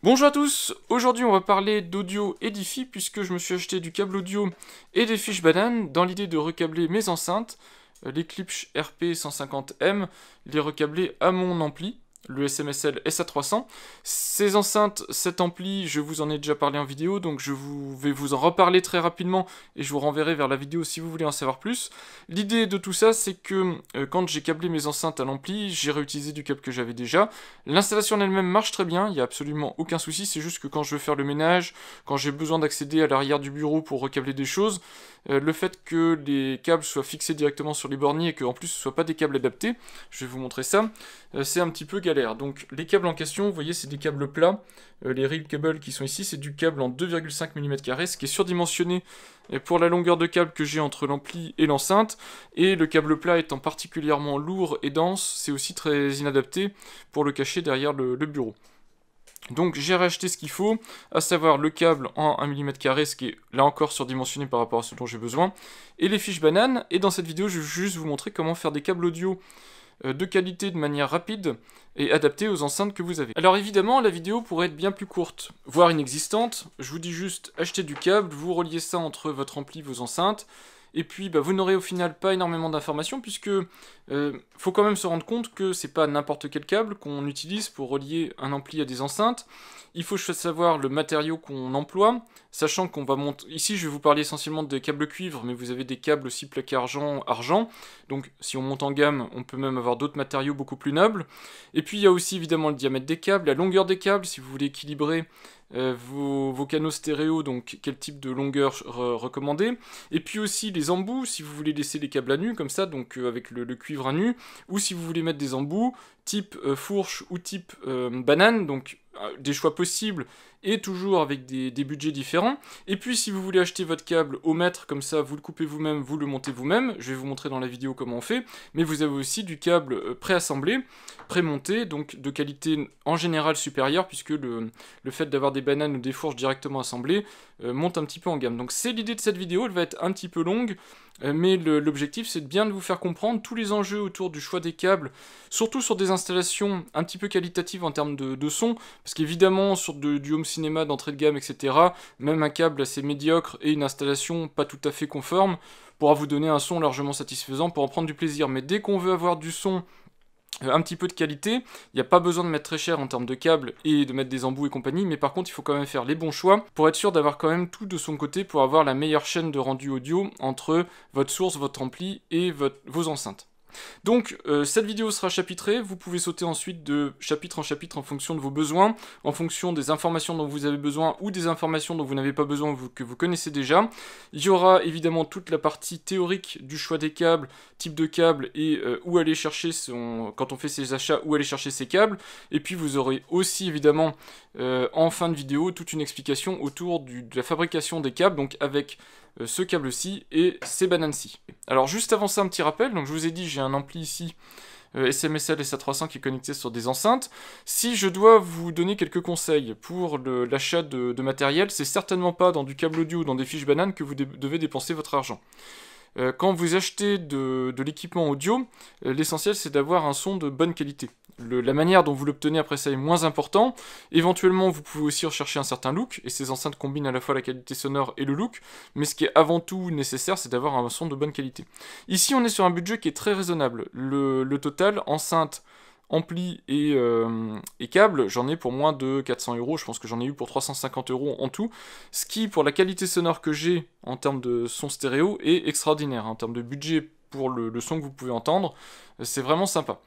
Bonjour à tous, aujourd'hui on va parler d'audio et d'hi-fi puisque je me suis acheté du câble audio et des fiches bananes dans l'idée de recabler mes enceintes, l'Eclipse RP150M, les recabler à mon ampli, le SMSL SA300. Ces enceintes, cet ampli, je vous en ai déjà parlé en vidéo, donc vais vous en reparler très rapidement et je vous renverrai vers la vidéo si vous voulez en savoir plus. L'idée de tout ça, c'est que quand j'ai câblé mes enceintes à l'ampli, j'ai réutilisé du câble que j'avais déjà. L'installation en elle-même marche très bien, il n'y a absolument aucun souci, c'est juste que quand je veux faire le ménage, quand j'ai besoin d'accéder à l'arrière du bureau pour recabler des choses, le fait que les câbles soient fixés directement sur les borniers et qu'en plus ce ne soient pas des câbles adaptés, je vais vous montrer ça, c'est un petit peu galère. Donc les câbles en question, vous voyez, c'est des câbles plats, les reel cables qui sont ici, c'est du câble en 2,5 mm², ce qui est surdimensionné pour la longueur de câble que j'ai entre l'ampli et l'enceinte, et le câble plat étant particulièrement lourd et dense, c'est aussi très inadapté pour le cacher derrière le bureau. Donc j'ai racheté ce qu'il faut, à savoir le câble en 1 mm², ce qui est là encore surdimensionné par rapport à ce dont j'ai besoin, et les fiches bananes, et dans cette vidéo je vais juste vous montrer comment faire des câbles audio de qualité de manière rapide et adaptée aux enceintes que vous avez. Alors évidemment, la vidéo pourrait être bien plus courte, voire inexistante. Je vous dis juste, achetez du câble, vous reliez ça entre votre ampli et vos enceintes, et puis vous n'aurez au final pas énormément d'informations, puisque faut quand même se rendre compte que c'est pas n'importe quel câble qu'on utilise pour relier un ampli à des enceintes. Il faut savoir le matériau qu'on emploie, sachant qu'on va monter... Ici, je vais vous parler essentiellement des câbles cuivre, mais vous avez des câbles aussi plaqués argent. Donc, si on monte en gamme, on peut même avoir d'autres matériaux beaucoup plus nobles. Et puis, il y a aussi évidemment le diamètre des câbles, la longueur des câbles, si vous voulez équilibrer vos canaux stéréo, donc quel type de longueur recommander. Et puis aussi les embouts, si vous voulez laisser les câbles à nu, comme ça, donc avec le cuivre à nu, ou si vous voulez mettre des embouts, type fourche ou type banane, donc des choix possibles et toujours avec des budgets différents. Et puis si vous voulez acheter votre câble au mètre, comme ça vous le coupez vous-même, vous le montez vous-même, je vais vous montrer dans la vidéo comment on fait, mais vous avez aussi du câble préassemblé, pré-monté, donc de qualité en général supérieure, puisque le fait d'avoir des bananes ou des fourches directement assemblées monte un petit peu en gamme. Donc c'est l'idée de cette vidéo, elle va être un petit peu longue, mais l'objectif c'est de bien de vous faire comprendre tous les enjeux autour du choix des câbles, surtout sur des installations un petit peu qualitatives en termes de son, parce qu'évidemment sur du home cinéma d'entrée de gamme, etc., même un câble assez médiocre et une installation pas tout à fait conforme pourra vous donner un son largement satisfaisant pour en prendre du plaisir. Mais dès qu'on veut avoir du son un petit peu de qualité, il n'y a pas besoin de mettre très cher en termes de câbles et de mettre des embouts et compagnie, mais par contre il faut quand même faire les bons choix pour être sûr d'avoir quand même tout de son côté pour avoir la meilleure chaîne de rendu audio entre votre source, votre ampli et vos enceintes. Donc cette vidéo sera chapitrée, vous pouvez sauter ensuite de chapitre en chapitre en fonction de vos besoins, en fonction des informations dont vous avez besoin ou des informations dont vous n'avez pas besoin que vous connaissez déjà. Il y aura évidemment toute la partie théorique du choix des câbles, type de câble et où aller chercher quand on fait ses achats, où aller chercher ses câbles. Et puis vous aurez aussi évidemment en fin de vidéo toute une explication autour de la fabrication des câbles, donc avec ce câble-ci et ces bananes-ci. Alors juste avant ça, un petit rappel, donc je vous ai dit j'ai un ampli ici, SMSL SA300 qui est connecté sur des enceintes. Si je dois vous donner quelques conseils pour l'achat de matériel, c'est certainement pas dans du câble audio ou dans des fiches bananes que vous devez dépenser votre argent. Quand vous achetez de l'équipement audio, l'essentiel c'est d'avoir un son de bonne qualité. La manière dont vous l'obtenez après ça est moins important. Éventuellement vous pouvez aussi rechercher un certain look, et ces enceintes combinent à la fois la qualité sonore et le look, mais ce qui est avant tout nécessaire c'est d'avoir un son de bonne qualité. Ici on est sur un budget qui est très raisonnable. Le total, enceinte, ampli et câble, j'en ai pour moins de 400 €, je pense que j'en ai eu pour 350 € en tout, ce qui, pour la qualité sonore que j'ai en termes de son stéréo, est extraordinaire. En termes de budget pour le son que vous pouvez entendre, c'est vraiment sympa.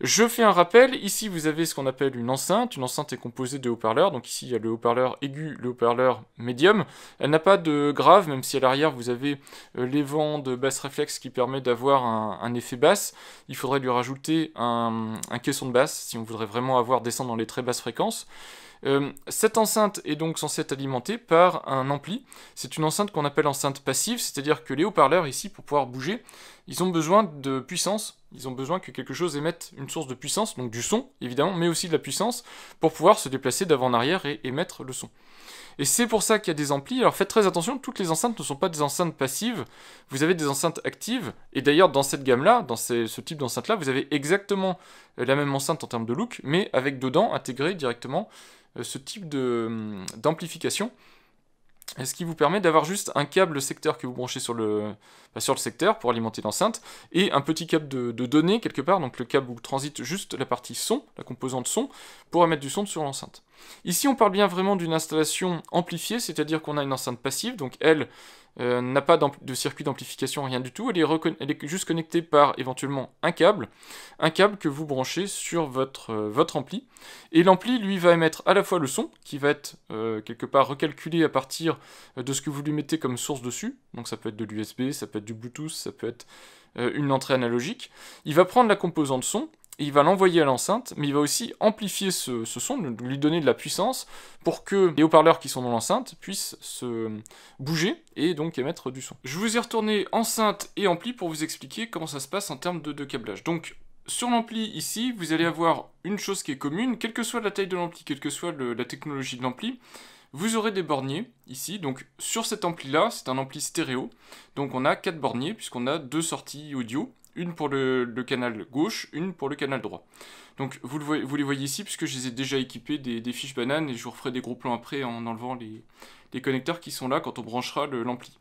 Je fais un rappel, ici vous avez ce qu'on appelle une enceinte est composée de haut-parleurs, donc ici il y a le haut-parleur aigu, le haut-parleur médium, elle n'a pas de grave, même si à l'arrière vous avez les vents de basse réflexe qui permet d'avoir un effet basse, il faudrait lui rajouter un caisson de basse, si on voudrait vraiment descendre dans les très basses fréquences. Cette enceinte est donc censée être alimentée par un ampli. C'est une enceinte qu'on appelle enceinte passive, c'est-à-dire que les haut-parleurs ici, pour pouvoir bouger, ils ont besoin de puissance, ils ont besoin que quelque chose émette une source de puissance, donc du son évidemment, mais aussi de la puissance, pour pouvoir se déplacer d'avant en arrière et émettre le son. Et c'est pour ça qu'il y a des amplis. Alors faites très attention, toutes les enceintes ne sont pas des enceintes passives, vous avez des enceintes actives, et d'ailleurs dans cette gamme-là, dans ce type d'enceinte-là, vous avez exactement la même enceinte en termes de look, mais avec dedans intégré directement ce type d'amplification. Ce qui vous permet d'avoir juste un câble secteur que vous branchez sur le secteur pour alimenter l'enceinte, et un petit câble de données quelque part, donc le câble où transite juste la partie son, la composante son, pour émettre du son sur l'enceinte. Ici on parle bien vraiment d'une installation amplifiée, c'est-à-dire qu'on a une enceinte passive, donc elle n'a pas de circuit d'amplification, rien du tout, elle est juste connectée par éventuellement un câble que vous branchez sur votre ampli, et l'ampli lui va émettre à la fois le son, qui va être quelque part recalculé à partir de ce que vous lui mettez comme source dessus, donc ça peut être de l'USB, ça peut être du Bluetooth, ça peut être une entrée analogique. Il va prendre la composante son, et il va l'envoyer à l'enceinte, mais il va aussi amplifier ce son, lui donner de la puissance pour que les haut-parleurs qui sont dans l'enceinte puissent se bouger et donc émettre du son. Je vous ai retourné enceinte et ampli pour vous expliquer comment ça se passe en termes de câblage. Donc sur l'ampli ici, vous allez avoir une chose qui est commune, quelle que soit la taille de l'ampli, quelle que soit la technologie de l'ampli, vous aurez des borniers ici. Donc sur cet ampli là, c'est un ampli stéréo, donc on a 4 borniers puisqu'on a 2 sorties audio, une pour le canal gauche, une pour le canal droit. Donc vous les voyez ici, puisque je les ai déjà équipés des fiches bananes, et je vous referai des gros plans après en enlevant les connecteurs qui sont là quand on branchera l'ampli.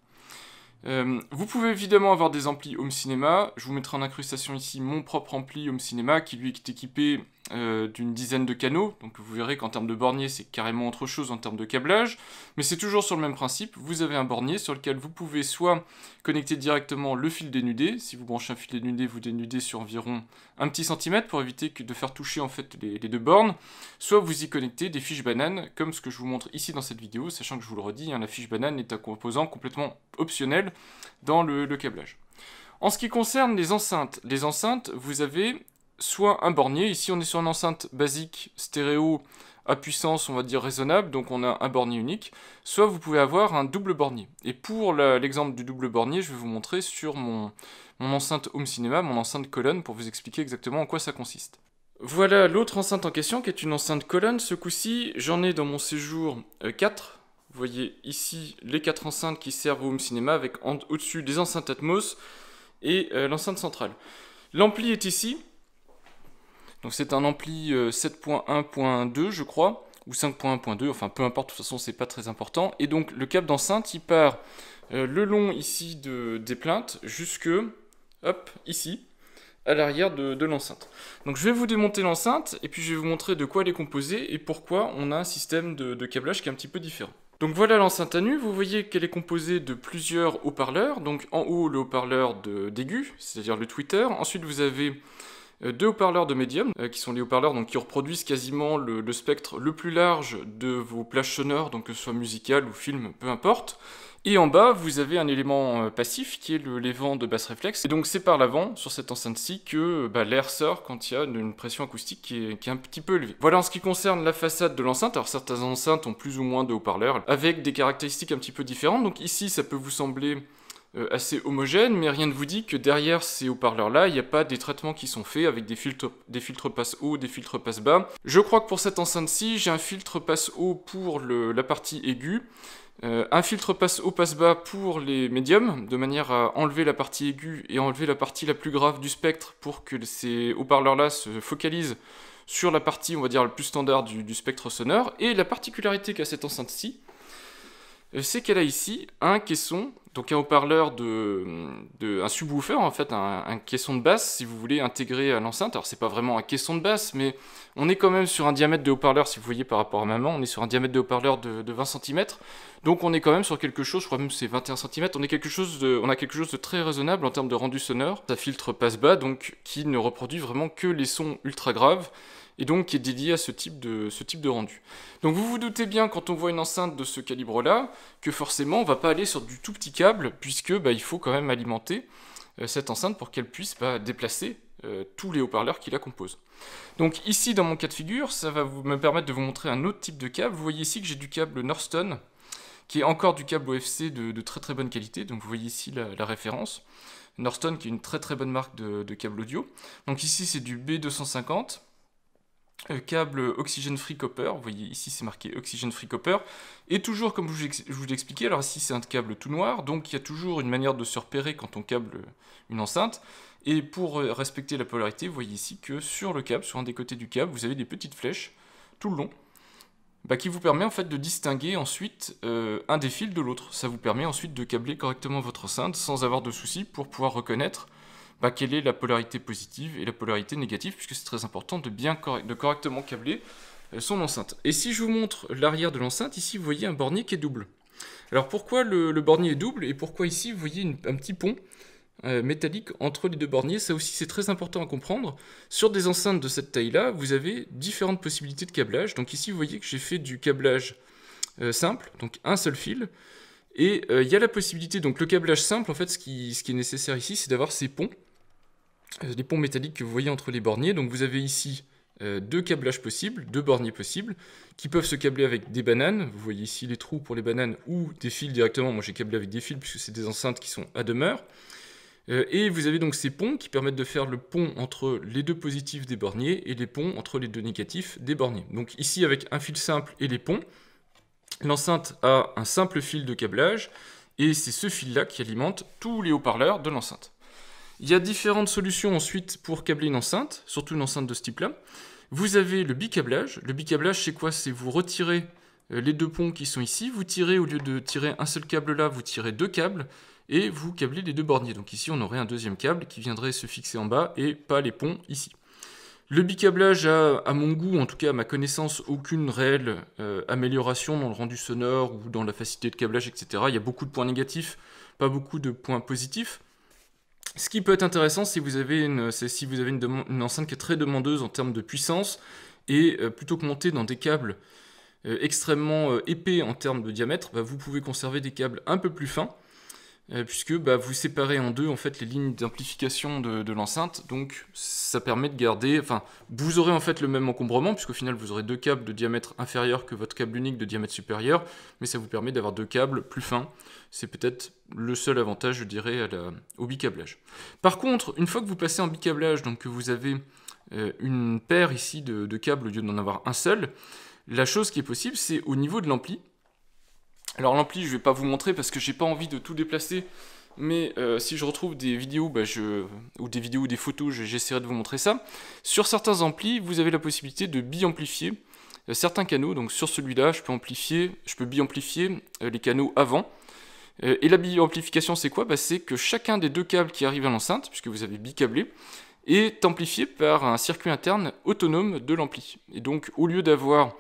Vous pouvez évidemment avoir des amplis Home Cinema. Je vous mettrai en incrustation ici mon propre ampli Home Cinema qui lui est équipé d'une dizaine de canaux. Donc vous verrez qu'en termes de bornier c'est carrément autre chose en termes de câblage, mais c'est toujours sur le même principe. Vous avez un bornier sur lequel vous pouvez soit connecter directement le fil dénudé. Si vous branchez un fil dénudé, vous dénudez sur environ un petit centimètre pour éviter de faire toucher en fait les deux bornes, soit vous y connectez des fiches bananes comme ce que je vous montre ici dans cette vidéo, sachant que je vous le redis, hein, la fiche banane est un composant complètement optionnel dans le câblage. En ce qui concerne les enceintes, vous avez soit un bornier, ici on est sur une enceinte basique stéréo à puissance on va dire raisonnable, donc on a un bornier unique, soit vous pouvez avoir un double bornier. Et pour l'exemple du double bornier, je vais vous montrer sur mon enceinte Home Cinema, mon enceinte colonne, pour vous expliquer exactement en quoi ça consiste. Voilà l'autre enceinte en question qui est une enceinte colonne. Ce coup-ci, j'en ai dans mon séjour 4. Vous voyez ici les 4 enceintes qui servent au Home Cinema avec au-dessus des enceintes Atmos et l'enceinte centrale. L'ampli est ici. Donc c'est un ampli 7.1.2 je crois, ou 5.1.2, enfin peu importe, de toute façon c'est pas très important. Et donc le câble d'enceinte il part le long ici des plaintes jusque, hop, ici, à l'arrière de l'enceinte. Donc je vais vous démonter l'enceinte et puis je vais vous montrer de quoi elle est composée et pourquoi on a un système de câblage qui est un petit peu différent. Donc voilà l'enceinte à nu, vous voyez qu'elle est composée de plusieurs haut-parleurs. Donc en haut le haut-parleur d'aigu, c'est-à-dire le tweeter. Ensuite vous avez 2 haut-parleurs de médium, qui sont les haut-parleurs qui reproduisent quasiment le spectre le plus large de vos plages sonores, donc que ce soit musical ou film, peu importe. Et en bas, vous avez un élément passif qui est les vents de basse réflexe. Et donc c'est par l'avant, sur cette enceinte-ci, que l'air sort quand il y a une pression acoustique qui est un petit peu élevée. Voilà en ce qui concerne la façade de l'enceinte. Alors certaines enceintes ont plus ou moins de haut-parleurs, avec des caractéristiques un petit peu différentes. Donc ici, ça peut vous sembler assez homogène, mais rien ne vous dit que derrière ces haut-parleurs-là, il n'y a pas des traitements qui sont faits avec des filtres passe haut, des filtres passe bas. Je crois que pour cette enceinte-ci, j'ai un filtre passe haut pour la partie aiguë, un filtre passe haut, passe bas pour les médiums, de manière à enlever la partie aiguë et enlever la partie la plus grave du spectre pour que ces haut-parleurs-là se focalisent sur la partie, on va dire, la plus standard du spectre sonore. Et la particularité qu'a cette enceinte-ci, c'est qu'elle a ici un caisson, donc un haut-parleur un subwoofer en fait, un caisson de basse si vous voulez intégrer à l'enceinte. Alors c'est pas vraiment un caisson de basse, mais on est quand même sur un diamètre de haut-parleur, si vous voyez par rapport à ma main, on est sur un diamètre de haut-parleur de 20 cm. Donc on est quand même sur quelque chose, je crois même que c'est 21 cm, on a quelque chose de très raisonnable en termes de rendu sonore. Ça filtre passe bas, donc qui ne reproduit vraiment que les sons ultra graves, et donc qui est dédié à ce type de rendu. Donc vous vous doutez bien quand on voit une enceinte de ce calibre-là, que forcément on va pas aller sur du tout petit câble, puisque il faut quand même alimenter cette enceinte pour qu'elle puisse déplacer tous les haut-parleurs qui la composent. Donc ici dans mon cas de figure, ça va me permettre de vous montrer un autre type de câble. Vous voyez ici que j'ai du câble Northstone, qui est encore du câble OFC de très très bonne qualité, donc vous voyez ici la référence. Northstone qui est une très très bonne marque de câble audio. Donc ici c'est du B250. Câble Oxygen Free Copper, vous voyez ici c'est marqué Oxygen Free Copper, et toujours comme je vous l'ai expliqué, alors ici c'est un câble tout noir, donc il y a toujours une manière de se repérer quand on câble une enceinte, et pour respecter la polarité, vous voyez ici que sur le câble, sur un des côtés du câble, vous avez des petites flèches tout le long, qui vous permet en fait de distinguer ensuite un des fils de l'autre. Ça vous permet ensuite de câbler correctement votre enceinte sans avoir de soucis pour pouvoir reconnaître quelle est la polarité positive et la polarité négative, puisque c'est très important de correctement câbler son enceinte. Et si je vous montre l'arrière de l'enceinte, ici vous voyez un bornier qui est double. Alors pourquoi le bornier est double et pourquoi ici vous voyez un petit pont métallique entre les deux borniers? Ça aussi c'est très important à comprendre. Sur des enceintes de cette taille-là, vous avez différentes possibilités de câblage. Donc ici vous voyez que j'ai fait du câblage simple, donc un seul fil. Et il y a la possibilité, donc le câblage simple, en fait ce qui est nécessaire ici, c'est d'avoir ces ponts, les ponts métalliques que vous voyez entre les borniers. Donc vous avez ici deux câblages possibles, deux borniers possibles, qui peuvent se câbler avec des bananes. Vous voyez ici les trous pour les bananes ou des fils directement. Moi j'ai câblé avec des fils puisque c'est des enceintes qui sont à demeure. Et vous avez donc ces ponts qui permettent de faire le pont entre les deux positifs des borniers et les ponts entre les deux négatifs des borniers. Donc ici avec un fil simple et les ponts, l'enceinte a un simple fil de câblage et c'est ce fil-là qui alimente tous les haut-parleurs de l'enceinte. Il y a différentes solutions ensuite pour câbler une enceinte, surtout une enceinte de ce type-là. Vous avez le bicablage. Le bicablage, c'est quoi? C'est vous retirez les deux ponts qui sont ici, vous tirez, au lieu de tirer un seul câble là, vous tirez deux câbles, et vous câblez les deux borniers. Donc ici, on aurait un deuxième câble qui viendrait se fixer en bas, et pas les ponts ici. Le bicablage a, à mon goût, en tout cas à ma connaissance, aucune réelle amélioration dans le rendu sonore ou dans la facilité de câblage, etc. Il y a beaucoup de points négatifs, pas beaucoup de points positifs. Ce qui peut être intéressant, si vous avez une enceinte qui est très demandeuse en termes de puissance, et plutôt que monter dans des câbles extrêmement épais en termes de diamètre, vous pouvez conserver des câbles un peu plus fins, puisque vous séparez en deux en fait les lignes d'amplification de l'enceinte, donc ça permet de garder, vous aurez en fait le même encombrement, puisqu'au final vous aurez deux câbles de diamètre inférieur que votre câble unique de diamètre supérieur, mais ça vous permet d'avoir deux câbles plus fins. C'est peut-être le seul avantage, je dirais, au bicablage. Par contre, une fois que vous passez en bicablage, donc que vous avez une paire ici de câbles au lieu d'en avoir un seul, la chose qui est possible, c'est au niveau de l'ampli. Alors l'ampli, je ne vais pas vous montrer parce que j'ai pas envie de tout déplacer, mais si je retrouve des vidéos ou des photos, j'essaierai de vous montrer ça. Sur certains amplis, vous avez la possibilité de bi-amplifier certains canaux. Donc sur celui-là, je peux bi-amplifier les canaux avant. Et la bi-amplification, c'est quoi? C'est que chacun des deux câbles qui arrivent à l'enceinte, puisque vous avez bi-câblé, est amplifié par un circuit interne autonome de l'ampli. Et donc au lieu d'avoir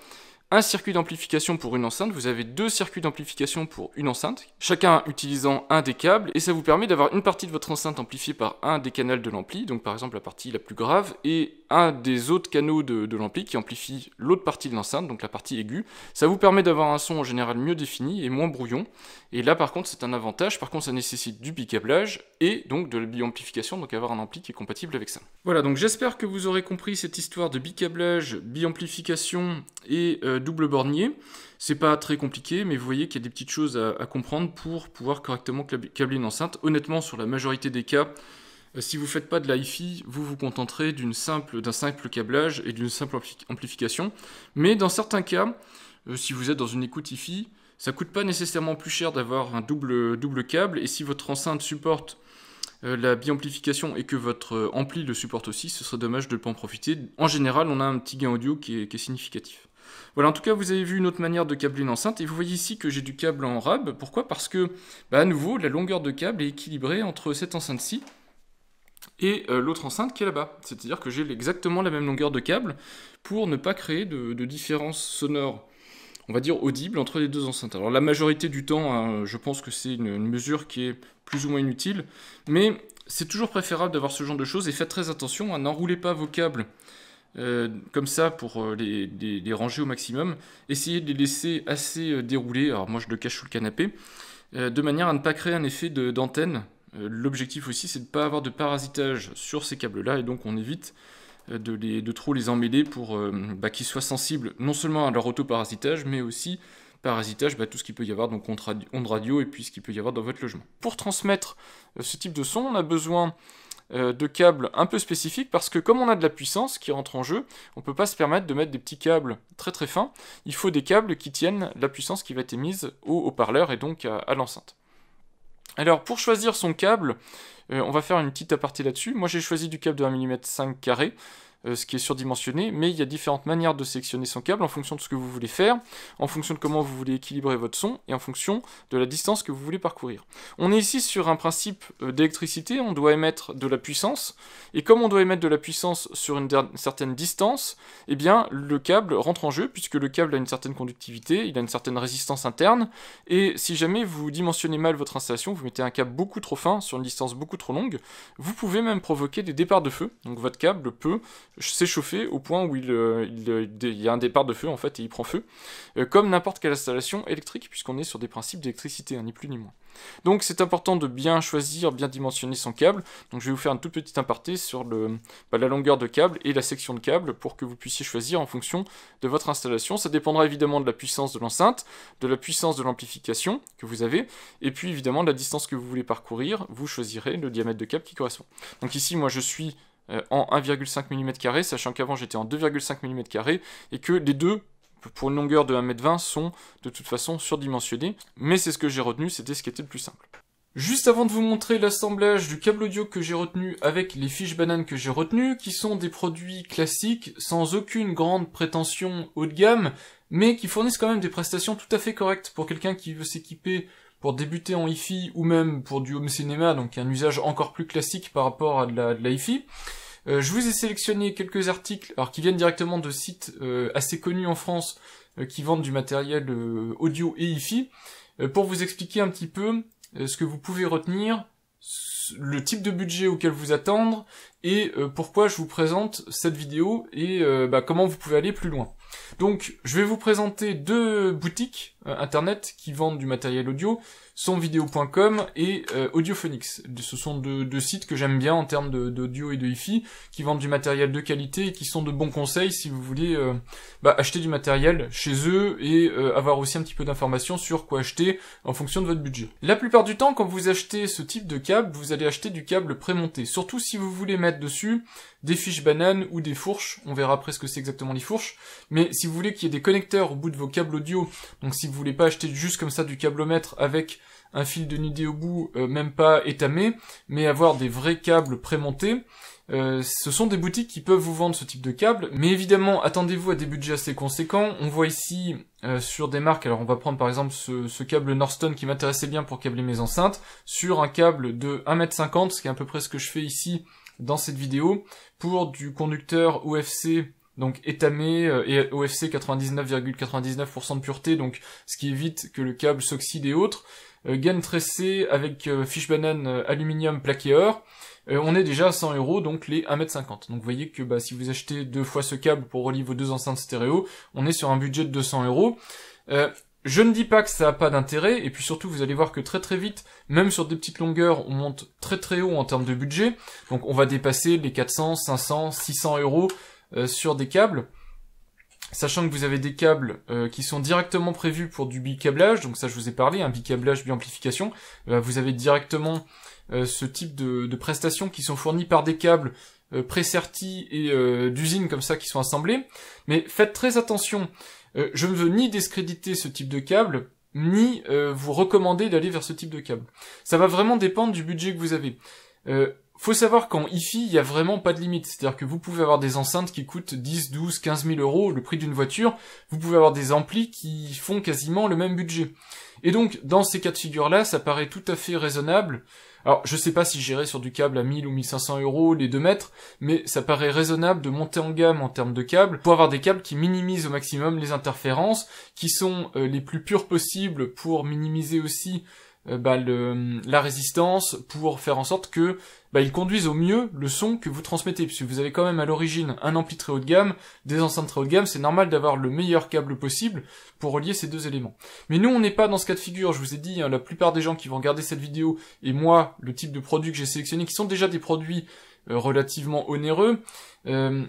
un circuit d'amplification pour une enceinte, vous avez deux circuits d'amplification pour une enceinte, chacun utilisant un des câbles, et ça vous permet d'avoir une partie de votre enceinte amplifiée par un des canaux de l'ampli, donc par exemple la partie la plus grave, et un des autres canaux de l'ampli qui amplifie l'autre partie de l'enceinte, donc la partie aiguë. Ça vous permet d'avoir un son en général mieux défini et moins brouillon, et là par contre c'est un avantage. Par contre ça nécessite du bicablage et donc de la bi-amplification, donc avoir un ampli qui est compatible avec ça. Voilà, donc j'espère que vous aurez compris cette histoire de bicablage, bi-amplification et double bornier. C'est pas très compliqué, mais vous voyez qu'il y a des petites choses à comprendre pour pouvoir correctement câbler une enceinte. Honnêtement, sur la majorité des cas, si vous ne faites pas de l'hi-fi, vous vous contenterez d'un simple câblage et d'une simple amplification. Mais dans certains cas, si vous êtes dans une écoute hi-fi, ça ne coûte pas nécessairement plus cher d'avoir un double câble. Et si votre enceinte supporte la bi-amplification et que votre ampli le supporte aussi, ce serait dommage de ne pas en profiter. En général, on a un petit gain audio qui est significatif. Voilà, en tout cas, vous avez vu une autre manière de câbler une enceinte, et vous voyez ici que j'ai du câble en rab. Pourquoi? Parce que, à nouveau, la longueur de câble est équilibrée entre cette enceinte-ci et l'autre enceinte qui est là-bas. C'est-à-dire que j'ai exactement la même longueur de câble pour ne pas créer de différence sonore, on va dire, audible entre les deux enceintes. Alors la majorité du temps, je pense que c'est une mesure qui est plus ou moins inutile, mais c'est toujours préférable d'avoir ce genre de choses, et faites très attention à n'enrouler pas vos câbles comme ça pour les ranger au maximum. Essayez de les laisser assez déroulés, alors moi je le cache sous le canapé, de manière à ne pas créer un effet d'antenne. L'objectif aussi c'est de ne pas avoir de parasitage sur ces câbles là, et donc on évite de trop les emmêler pour qu'ils soient sensibles non seulement à leur autoparasitage, mais aussi parasitage, tout ce qu'il peut y avoir, donc ondes radio et puis ce qu'il peut y avoir dans votre logement. Pour transmettre ce type de son, on a besoin de câbles un peu spécifiques, parce que comme on a de la puissance qui rentre en jeu, on ne peut pas se permettre de mettre des petits câbles très très fins. Il faut des câbles qui tiennent la puissance qui va être émise au haut-parleur et donc à l'enceinte. Alors pour choisir son câble, on va faire une petite aparté là-dessus. Moi j'ai choisi du câble de 1 mm 5 carré. ce qui est surdimensionné, mais il y a différentes manières de sélectionner son câble en fonction de ce que vous voulez faire, en fonction de comment vous voulez équilibrer votre son, et en fonction de la distance que vous voulez parcourir. On est ici sur un principe d'électricité, on doit émettre de la puissance, et comme on doit émettre de la puissance sur une certaine distance, eh bien le câble rentre en jeu, puisque le câble a une certaine conductivité, il a une certaine résistance interne, et si jamais vous dimensionnez mal votre installation, vous mettez un câble beaucoup trop fin sur une distance beaucoup trop longue, vous pouvez même provoquer des départs de feu, donc votre câble peut s'échauffer au point où il y a un départ de feu en fait et il prend feu, comme n'importe quelle installation électrique puisqu'on est sur des principes d'électricité, ni plus ni moins. Donc c'est important de bien choisir, bien dimensionner son câble, donc je vais vous faire un tout petit aparté sur la longueur de câble et la section de câble pour que vous puissiez choisir en fonction de votre installation. Ça dépendra évidemment de la puissance de l'enceinte, de la puissance de l'amplification que vous avez, et puis évidemment de la distance que vous voulez parcourir, vous choisirez le diamètre de câble qui correspond. Donc ici moi je suis en 1,5 mm², sachant qu'avant j'étais en 2,5 mm², et que les deux, pour une longueur de 1,20 m, sont de toute façon surdimensionnés, mais c'est ce que j'ai retenu, c'était ce qui était le plus simple. Juste avant de vous montrer l'assemblage du câble audio que j'ai retenu avec les fiches bananes que j'ai retenues, qui sont des produits classiques, sans aucune grande prétention haut de gamme, mais qui fournissent quand même des prestations tout à fait correctes pour quelqu'un qui veut s'équiper pour débuter en hi-fi ou même pour du home cinéma, donc un usage encore plus classique par rapport à de la hi-fi. Je vous ai sélectionné quelques articles, alors qui viennent directement de sites assez connus en France, qui vendent du matériel audio et hi-fi, pour vous expliquer un petit peu ce que vous pouvez retenir, le type de budget auquel vous attendre, et pourquoi je vous présente cette vidéo, et comment vous pouvez aller plus loin. Donc, je vais vous présenter deux boutiques internet qui vendent du matériel audio, sonvideo.com et Audiophonics. Ce sont deux sites que j'aime bien en termes d'audio et de hi-fi, qui vendent du matériel de qualité et qui sont de bons conseils si vous voulez acheter du matériel chez eux et avoir aussi un petit peu d'informations sur quoi acheter en fonction de votre budget. La plupart du temps, quand vous achetez ce type de câble, vous allez acheter du câble prémonté. Surtout si vous voulez mettre dessus des fiches bananes ou des fourches. On verra après ce que c'est exactement les fourches. Mais si vous voulez qu'il y ait des connecteurs au bout de vos câbles audio, donc si vous voulez pas acheter juste comme ça du câblemètre avec un fil de nudé au bout, même pas étamé, mais avoir des vrais câbles prémontés, ce sont des boutiques qui peuvent vous vendre ce type de câble, mais évidemment attendez-vous à des budgets assez conséquents. On voit ici sur des marques, alors on va prendre par exemple ce câble Norton qui m'intéressait bien pour câbler mes enceintes, sur un câble de 1,50 m, ce qui est à peu près ce que je fais ici dans cette vidéo, pour du conducteur OFC, donc étamé, et OFC 99,99% de pureté, donc ce qui évite que le câble s'oxyde et autres, gaine tressée avec fiche banane aluminium plaqué or, on est déjà à 100 €, donc les 1,50 m. Donc vous voyez que si vous achetez 2 fois ce câble pour relier vos deux enceintes stéréo, on est sur un budget de 200 €. Je ne dis pas que ça n'a pas d'intérêt, et puis surtout vous allez voir que très très vite, même sur des petites longueurs, on monte très très haut en termes de budget, donc on va dépasser les 400, 500, 600 € sur des câbles, sachant que vous avez des câbles qui sont directement prévus pour du bicablage, donc ça je vous ai parlé, un bicablage, biamplification, vous avez directement ce type de prestations qui sont fournies par des câbles pré-sertis et d'usines comme ça qui sont assemblés, mais faites très attention. Je ne veux ni discréditer ce type de câble, ni vous recommander d'aller vers ce type de câble. Ça va vraiment dépendre du budget que vous avez. Faut savoir qu'en hi-fi, il n'y a vraiment pas de limite. C'est-à-dire que vous pouvez avoir des enceintes qui coûtent 10, 12, 15 000 €, le prix d'une voiture. Vous pouvez avoir des amplis qui font quasiment le même budget. Et donc, dans ces cas de figure-là, ça paraît tout à fait raisonnable. Alors, je sais pas si j'irai sur du câble à 1000 ou 1500 € les 2 mètres, mais ça paraît raisonnable de monter en gamme en termes de câbles, pour avoir des câbles qui minimisent au maximum les interférences, qui sont les plus purs possibles pour minimiser aussi la résistance, pour faire en sorte que ils conduisent au mieux le son que vous transmettez, puisque vous avez quand même à l'origine un ampli très haut de gamme, des enceintes très haut de gamme, c'est normal d'avoir le meilleur câble possible pour relier ces deux éléments. Mais nous on n'est pas dans ce cas de figure, je vous ai dit, la plupart des gens qui vont regarder cette vidéo, et moi, le type de produits que j'ai sélectionné, qui sont déjà des produits relativement onéreux,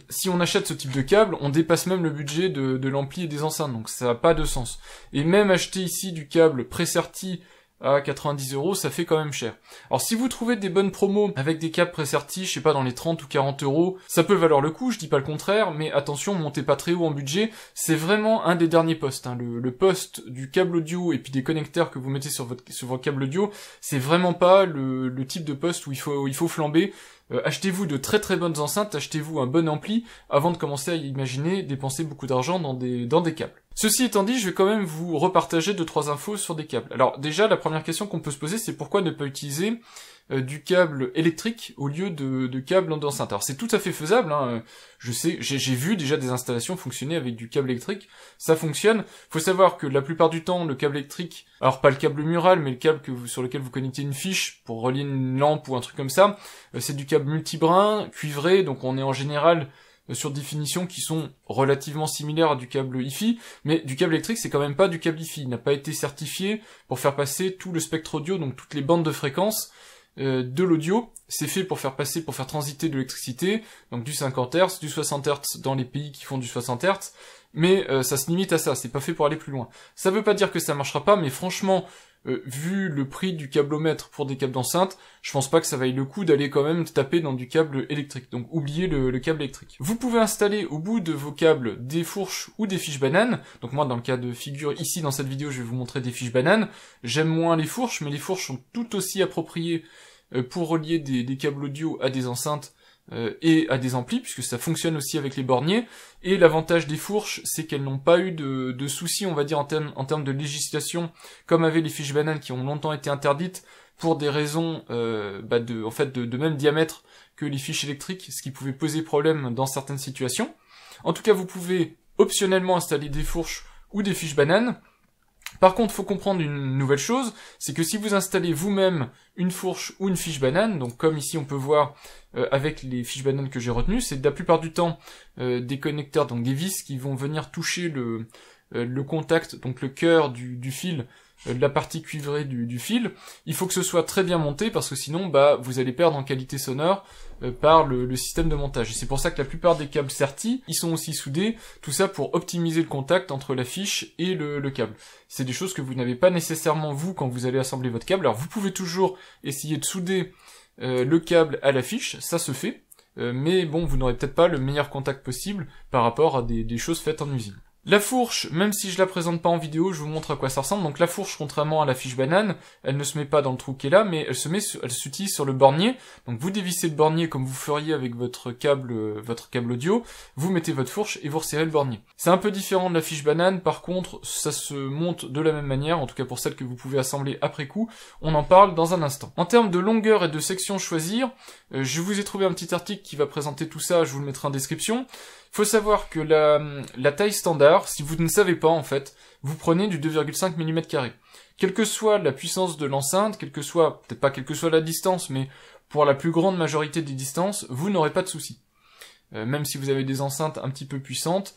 si on achète ce type de câble, on dépasse même le budget de l'ampli et des enceintes, donc ça n'a pas de sens. Et même acheter ici du câble pré-serti à 90 €, ça fait quand même cher. Alors si vous trouvez des bonnes promos avec des câbles pré-sertis, je sais pas, dans les 30 ou 40 €, ça peut valoir le coup, je dis pas le contraire, mais attention, montez pas très haut en budget, c'est vraiment un des derniers postes, hein. Le poste du câble audio et puis des connecteurs que vous mettez sur votre câble audio, c'est vraiment pas le type de poste où il faut flamber. Achetez-vous de très très bonnes enceintes, achetez-vous un bon ampli, avant de commencer à imaginer dépenser beaucoup d'argent dans des câbles. Ceci étant dit, je vais quand même vous repartager 2-3 infos sur des câbles. Alors déjà, la première question qu'on peut se poser, c'est pourquoi ne pas utiliser du câble électrique au lieu de câble d'enceinte. Alors c'est tout à fait faisable, hein. Je sais, j'ai vu déjà des installations fonctionner avec du câble électrique, ça fonctionne. Faut savoir que la plupart du temps, le câble électrique, alors pas le câble mural, mais le câble sur lequel vous connectez une fiche pour relier une lampe ou un truc comme ça, c'est du câble multibrin, cuivré, donc on est en général sur des finitions qui sont relativement similaires à du câble Hi-Fi, mais du câble électrique, c'est quand même pas du câble Hi-Fi. Il n'a pas été certifié pour faire passer tout le spectre audio, donc toutes les bandes de fréquences de l'audio. C'est fait pour faire transiter de l'électricité, donc du 50 Hz, du 60 Hz dans les pays qui font du 60 Hz, mais ça se limite à ça, c'est pas fait pour aller plus loin. Ça veut pas dire que ça marchera pas, mais franchement, vu le prix du câblomètre pour des câbles d'enceinte, je pense pas que ça vaille le coup d'aller quand même taper dans du câble électrique. Donc oubliez le câble électrique. Vous pouvez installer au bout de vos câbles des fourches ou des fiches bananes. Donc moi, dans le cas de figure, ici dans cette vidéo, je vais vous montrer des fiches bananes. J'aime moins les fourches, mais les fourches sont tout aussi appropriées pour relier des câbles audio à des enceintes et à des amplis, puisque ça fonctionne aussi avec les borniers. Et l'avantage des fourches, c'est qu'elles n'ont pas eu de soucis, on va dire, en termes de législation, comme avaient les fiches bananes qui ont longtemps été interdites pour des raisons de même diamètre que les fiches électriques, ce qui pouvait poser problème dans certaines situations. En tout cas, vous pouvez optionnellement installer des fourches ou des fiches bananes. Par contre, faut comprendre une nouvelle chose, c'est que si vous installez vous-même une fourche ou une fiche banane, donc comme ici on peut voir avec les fiches bananes que j'ai retenues, c'est la plupart du temps des connecteurs, donc des vis qui vont venir toucher le contact, donc le cœur du fil, de la partie cuivrée du fil. Il faut que ce soit très bien monté parce que sinon vous allez perdre en qualité sonore par le système de montage. Et c'est pour ça que la plupart des câbles Certi, ils sont aussi soudés, tout ça pour optimiser le contact entre la fiche et le câble. C'est des choses que vous n'avez pas nécessairement vous quand vous allez assembler votre câble. Alors vous pouvez toujours essayer de souder le câble à la fiche, ça se fait, mais bon, vous n'aurez peut-être pas le meilleur contact possible par rapport à des choses faites en usine. La fourche, même si je la présente pas en vidéo, je vous montre à quoi ça ressemble. Donc la fourche, contrairement à la fiche banane, elle ne se met pas dans le trou qui est là, mais elle s'utilise sur le bornier. Donc vous dévissez le bornier comme vous feriez avec votre câble audio, vous mettez votre fourche et vous resserrez le bornier. C'est un peu différent de la fiche banane, par contre, ça se monte de la même manière, en tout cas pour celle que vous pouvez assembler après coup. On en parle dans un instant. En termes de longueur et de section choisir, je vous ai trouvé un petit article qui va présenter tout ça, je vous le mettrai en description. Faut savoir que la taille standard, si vous ne savez pas en fait, vous prenez du 2,5 mm². Quelle que soit la puissance de l'enceinte, peut-être pas quelle que soit la distance, mais pour la plus grande majorité des distances, vous n'aurez pas de soucis. Même si vous avez des enceintes un petit peu puissantes,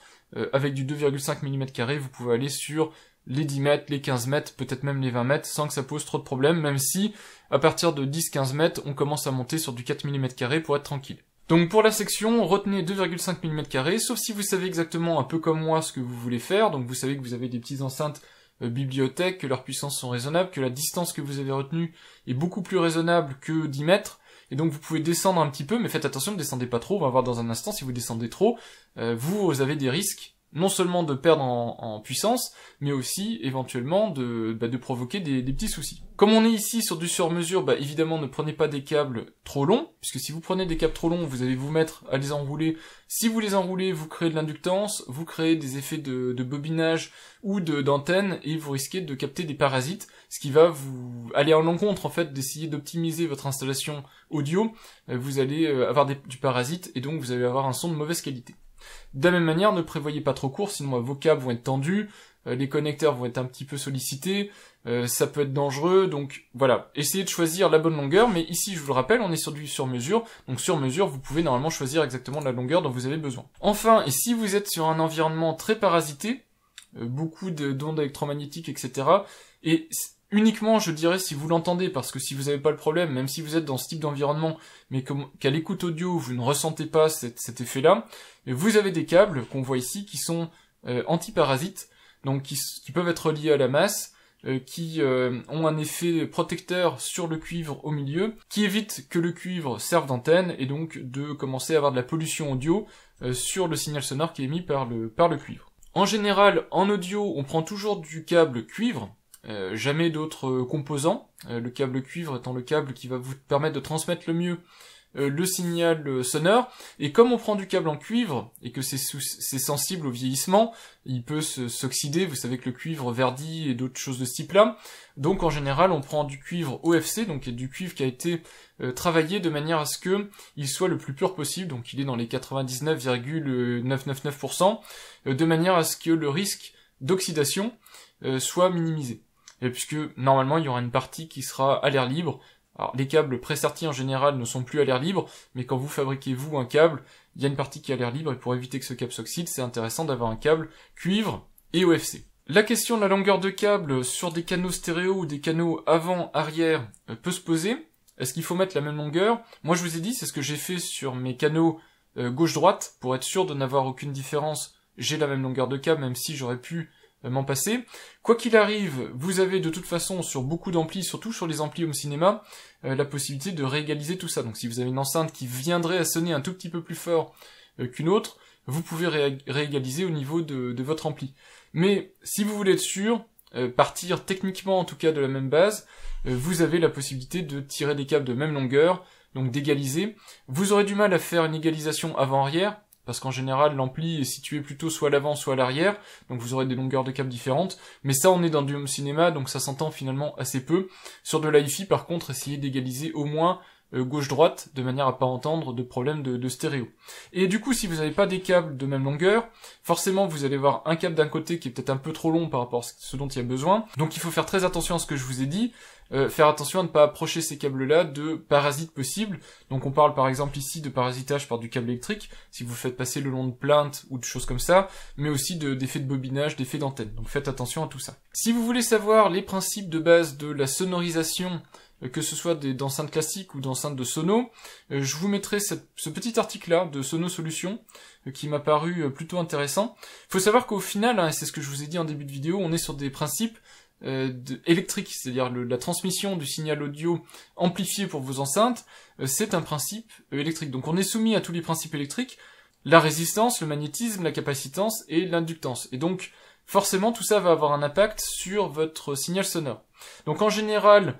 avec du 2,5 mm², vous pouvez aller sur les 10 mètres, les 15 mètres, peut-être même les 20 mètres, sans que ça pose trop de problèmes, même si, à partir de 10-15 mètres, on commence à monter sur du 4 mm² pour être tranquille. Donc pour la section, retenez 2,5 mm², sauf si vous savez exactement, un peu comme moi, ce que vous voulez faire, donc vous savez que vous avez des petites enceintes bibliothèques, que leurs puissances sont raisonnables, que la distance que vous avez retenue est beaucoup plus raisonnable que 10 mètres, et donc vous pouvez descendre un petit peu, mais faites attention, ne descendez pas trop, on va voir dans un instant, si vous descendez trop, vous avez des risques, non seulement de perdre en puissance, mais aussi éventuellement de provoquer des petits soucis. Comme on est ici sur du sur-mesure, évidemment ne prenez pas des câbles trop longs, puisque si vous prenez des câbles trop longs, vous allez vous mettre à les enrouler. Si vous les enroulez, vous créez de l'inductance, vous créez des effets de bobinage ou d'antenne, et vous risquez de capter des parasites, ce qui va vous aller en l'encontre en fait d'essayer d'optimiser votre installation audio. Vous allez avoir du parasite, et donc vous allez avoir un son de mauvaise qualité. De la même manière, ne prévoyez pas trop court, sinon vos câbles vont être tendus, les connecteurs vont être un petit peu sollicités, ça peut être dangereux, donc voilà, essayez de choisir la bonne longueur, mais ici, je vous le rappelle, on est sur du sur-mesure, donc sur-mesure, vous pouvez normalement choisir exactement la longueur dont vous avez besoin. Enfin, et si vous êtes sur un environnement très parasité, beaucoup d'ondes électromagnétiques, etc., et uniquement, je dirais, si vous l'entendez, parce que si vous n'avez pas le problème, même si vous êtes dans ce type d'environnement, mais qu'à l'écoute audio, vous ne ressentez pas cet effet-là, vous avez des câbles qu'on voit ici qui sont anti-parasites, donc qui peuvent être reliés à la masse, qui ont un effet protecteur sur le cuivre au milieu, qui évite que le cuivre serve d'antenne et donc de commencer à avoir de la pollution audio sur le signal sonore qui est émis par le cuivre. En général, en audio, on prend toujours du câble cuivre, jamais d'autres composants, le câble cuivre étant le câble qui va vous permettre de transmettre le mieux le signal sonore, et comme on prend du câble en cuivre, et que c'est sensible au vieillissement, il peut s'oxyder, vous savez que le cuivre verdit et d'autres choses de ce type-là, donc en général on prend du cuivre OFC, donc du cuivre qui a été travaillé de manière à ce que il soit le plus pur possible, donc il est dans les 99,999%, de manière à ce que le risque d'oxydation soit minimisé. Et puisque normalement il y aura une partie qui sera à l'air libre. Alors, les câbles pré-sortis en général ne sont plus à l'air libre, mais quand vous fabriquez vous un câble, il y a une partie qui est à l'air libre, et pour éviter que ce câble s'oxyde, c'est intéressant d'avoir un câble cuivre et OFC. La question de la longueur de câble sur des canaux stéréo ou des canaux avant-arrière peut se poser. Est-ce qu'il faut mettre la même longueur? Moi je vous ai dit, c'est ce que j'ai fait sur mes canaux gauche-droite, pour être sûr de n'avoir aucune différence, j'ai la même longueur de câble, même si j'aurais pu m'en passer. Quoi qu'il arrive, vous avez de toute façon sur beaucoup d'amplis, surtout sur les amplis home cinéma, la possibilité de réégaliser tout ça. Donc si vous avez une enceinte qui viendrait à sonner un tout petit peu plus fort qu'une autre, vous pouvez réégaliser au niveau de votre ampli. Mais si vous voulez être sûr, partir techniquement en tout cas de la même base, vous avez la possibilité de tirer des câbles de même longueur, donc d'égaliser. Vous aurez du mal à faire une égalisation avant-arrière, parce qu'en général l'ampli est situé plutôt soit à l'avant soit à l'arrière, donc vous aurez des longueurs de câbles différentes, mais ça on est dans du home cinéma, donc ça s'entend finalement assez peu. Sur de l'hi-fi par contre, essayez d'égaliser au moins gauche-droite, de manière à pas entendre de problème de stéréo. Et du coup, si vous n'avez pas des câbles de même longueur, forcément vous allez avoir un câble d'un côté qui est peut-être un peu trop long par rapport à ce dont il y a besoin, donc il faut faire très attention à ce que je vous ai dit, faire attention à ne pas approcher ces câbles-là de parasites possibles. Donc on parle par exemple ici de parasitage par du câble électrique, si vous faites passer le long de plaintes ou de choses comme ça, mais aussi d'effets de bobinage, d'effets d'antenne. Donc faites attention à tout ça. Si vous voulez savoir les principes de base de la sonorisation, que ce soit d'enceintes classiques ou d'enceintes de sono, je vous mettrai ce petit article-là de Sono Solutions, qui m'a paru plutôt intéressant. Il faut savoir qu'au final, et c'est ce que je vous ai dit en début de vidéo, on est sur des principes électriques, c'est-à-dire la transmission du signal audio amplifié pour vos enceintes, c'est un principe électrique. Donc on est soumis à tous les principes électriques, la résistance, le magnétisme, la capacitance et l'inductance. Et donc forcément tout ça va avoir un impact sur votre signal sonore. Donc en général,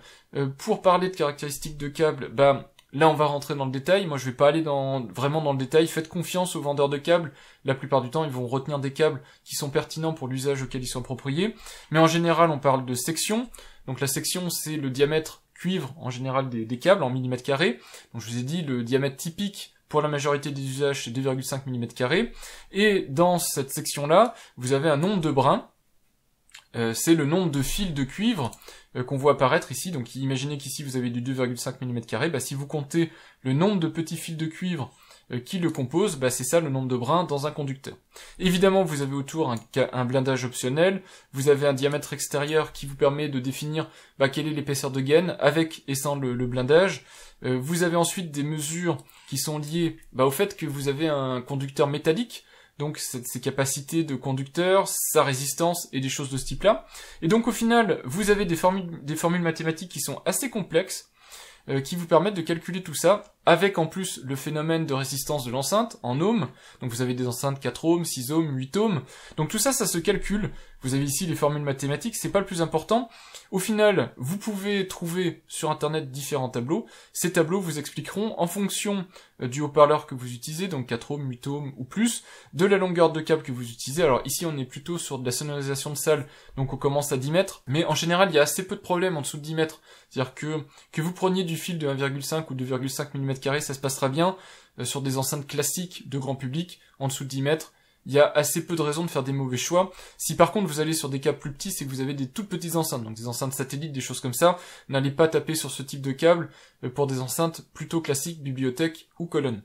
pour parler de caractéristiques de câbles, là on va rentrer dans le détail, moi je vais pas aller vraiment dans le détail, faites confiance aux vendeurs de câbles, la plupart du temps ils vont retenir des câbles qui sont pertinents pour l'usage auquel ils sont appropriés, mais en général on parle de section, donc la section c'est le diamètre cuivre en général des câbles en millimètres carrés, donc je vous ai dit le diamètre typique pour la majorité des usages c'est 2,5 mm, et dans cette section-là, vous avez un nombre de brins, c'est le nombre de fils de cuivre qu'on voit apparaître ici, donc imaginez qu'ici vous avez du 2,5 mm, si vous comptez le nombre de petits fils de cuivre qui le composent, c'est ça le nombre de brins dans un conducteur. Évidemment, vous avez autour un blindage optionnel, vous avez un diamètre extérieur qui vous permet de définir quelle est l'épaisseur de gaine, avec et sans le blindage. Vous avez ensuite des mesures qui sont liées au fait que vous avez un conducteur métallique, donc ses capacités de conducteur, sa résistance et des choses de ce type-là. Et donc au final, vous avez des formules mathématiques qui sont assez complexes, qui vous permettent de calculer tout ça, avec en plus le phénomène de résistance de l'enceinte, en ohms, donc vous avez des enceintes 4 ohms, 6 ohms, 8 ohms, donc tout ça, ça se calcule, vous avez ici les formules mathématiques, c'est pas le plus important. Au final, vous pouvez trouver sur internet différents tableaux, ces tableaux vous expliqueront en fonction du haut-parleur que vous utilisez, donc 4 ohms, 8 ohms ou plus, de la longueur de câble que vous utilisez. Alors ici on est plutôt sur de la sonorisation de salle, donc on commence à 10 mètres, mais en général il y a assez peu de problèmes en dessous de 10 mètres, c'est-à-dire que vous preniez du fil de 1,5 ou 2,5 mm, ça se passera bien. Sur des enceintes classiques de grand public, en dessous de 10 mètres, il y a assez peu de raisons de faire des mauvais choix. Si par contre vous allez sur des câbles plus petits, c'est que vous avez des toutes petites enceintes, donc des enceintes satellites, des choses comme ça, n'allez pas taper sur ce type de câble pour des enceintes plutôt classiques, bibliothèque ou colonne.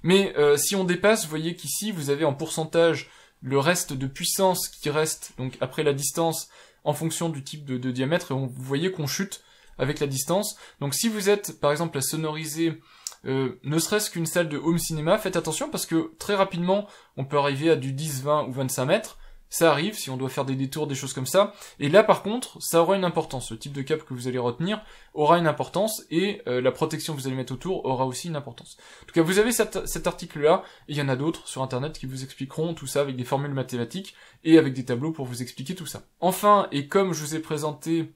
Mais si on dépasse, vous voyez qu'ici vous avez en pourcentage le reste de puissance qui reste, donc après la distance, en fonction du type de diamètre, et vous voyez qu'on chute avec la distance. Donc si vous êtes par exemple à sonoriser ne serait-ce qu'une salle de home cinéma, faites attention parce que très rapidement on peut arriver à du 10, 20 ou 25 mètres, Ça arrive si on doit faire des détours, des choses comme ça. Et là, par contre, ça aura une importance. Le type de câble que vous allez retenir aura une importance et la protection que vous allez mettre autour aura aussi une importance. En tout cas, vous avez cet article-là, et il y en a d'autres sur Internet qui vous expliqueront tout ça avec des formules mathématiques et avec des tableaux pour vous expliquer tout ça. Enfin, et comme je vous ai présenté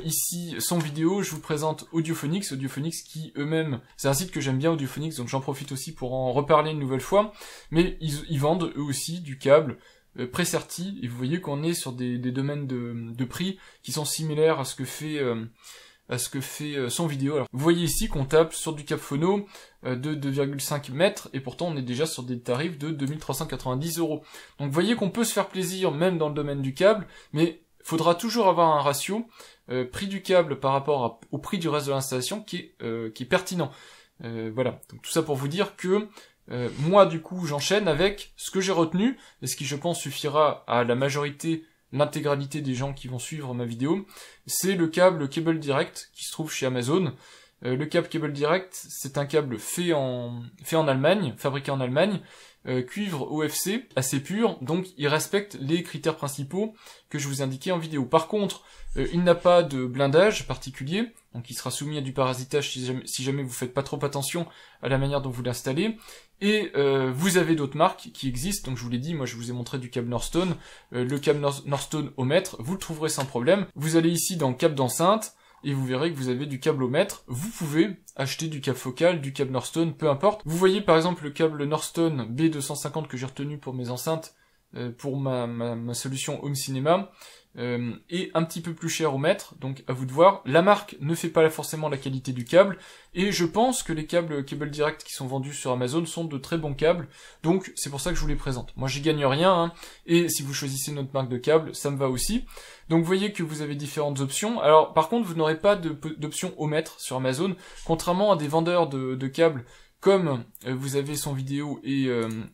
ici sans vidéo, je vous présente Audiophonics. Audiophonics qui eux-mêmes, c'est un site que j'aime bien, Audiophonics, donc j'en profite aussi pour en reparler une nouvelle fois, mais ils vendent eux aussi du câble Precerti, et vous voyez qu'on est sur des domaines de prix qui sont similaires à ce que fait son vidéo. Alors, vous voyez ici qu'on tape sur du câble phono de 2,5 mètres, et pourtant on est déjà sur des tarifs de 2390 €. Donc vous voyez qu'on peut se faire plaisir même dans le domaine du câble, mais faudra toujours avoir un ratio prix du câble par rapport au prix du reste de l'installation qui est pertinent. Voilà, donc tout ça pour vous dire que moi du coup j'enchaîne avec ce que j'ai retenu, et ce qui je pense suffira à la majorité, l'intégralité des gens qui vont suivre ma vidéo, c'est le câble Cable Direct qui se trouve chez Amazon. Le câble Cable Direct, c'est un câble fait en Allemagne, fabriqué en Allemagne, cuivre OFC, assez pur, donc il respecte les critères principaux que je vous ai indiqués en vidéo. Par contre, il n'a pas de blindage particulier, donc il sera soumis à du parasitage si jamais vous faites pas trop attention à la manière dont vous l'installez. Et vous avez d'autres marques qui existent, donc je vous l'ai dit, moi je vous ai montré du câble Northstone, le câble Northstone au mètre, vous le trouverez sans problème. Vous allez ici dans câble d'enceinte, et vous verrez que vous avez du câble au mètre. Vous pouvez acheter du câble focal, du câble Northstone, peu importe. Vous voyez par exemple le câble Northstone B250 que j'ai retenu pour mes enceintes, pour ma solution Home Cinema, est un petit peu plus cher au mètre, donc à vous de voir. La marque ne fait pas forcément la qualité du câble, et je pense que les câbles Cable Direct qui sont vendus sur Amazon sont de très bons câbles, donc c'est pour ça que je vous les présente. Moi j'y gagne rien, hein, et si vous choisissez notre marque de câble, ça me va aussi. Donc vous voyez que vous avez différentes options. Alors par contre vous n'aurez pas d'option au mètre sur Amazon, contrairement à des vendeurs de câbles comme vous avez son vidéo et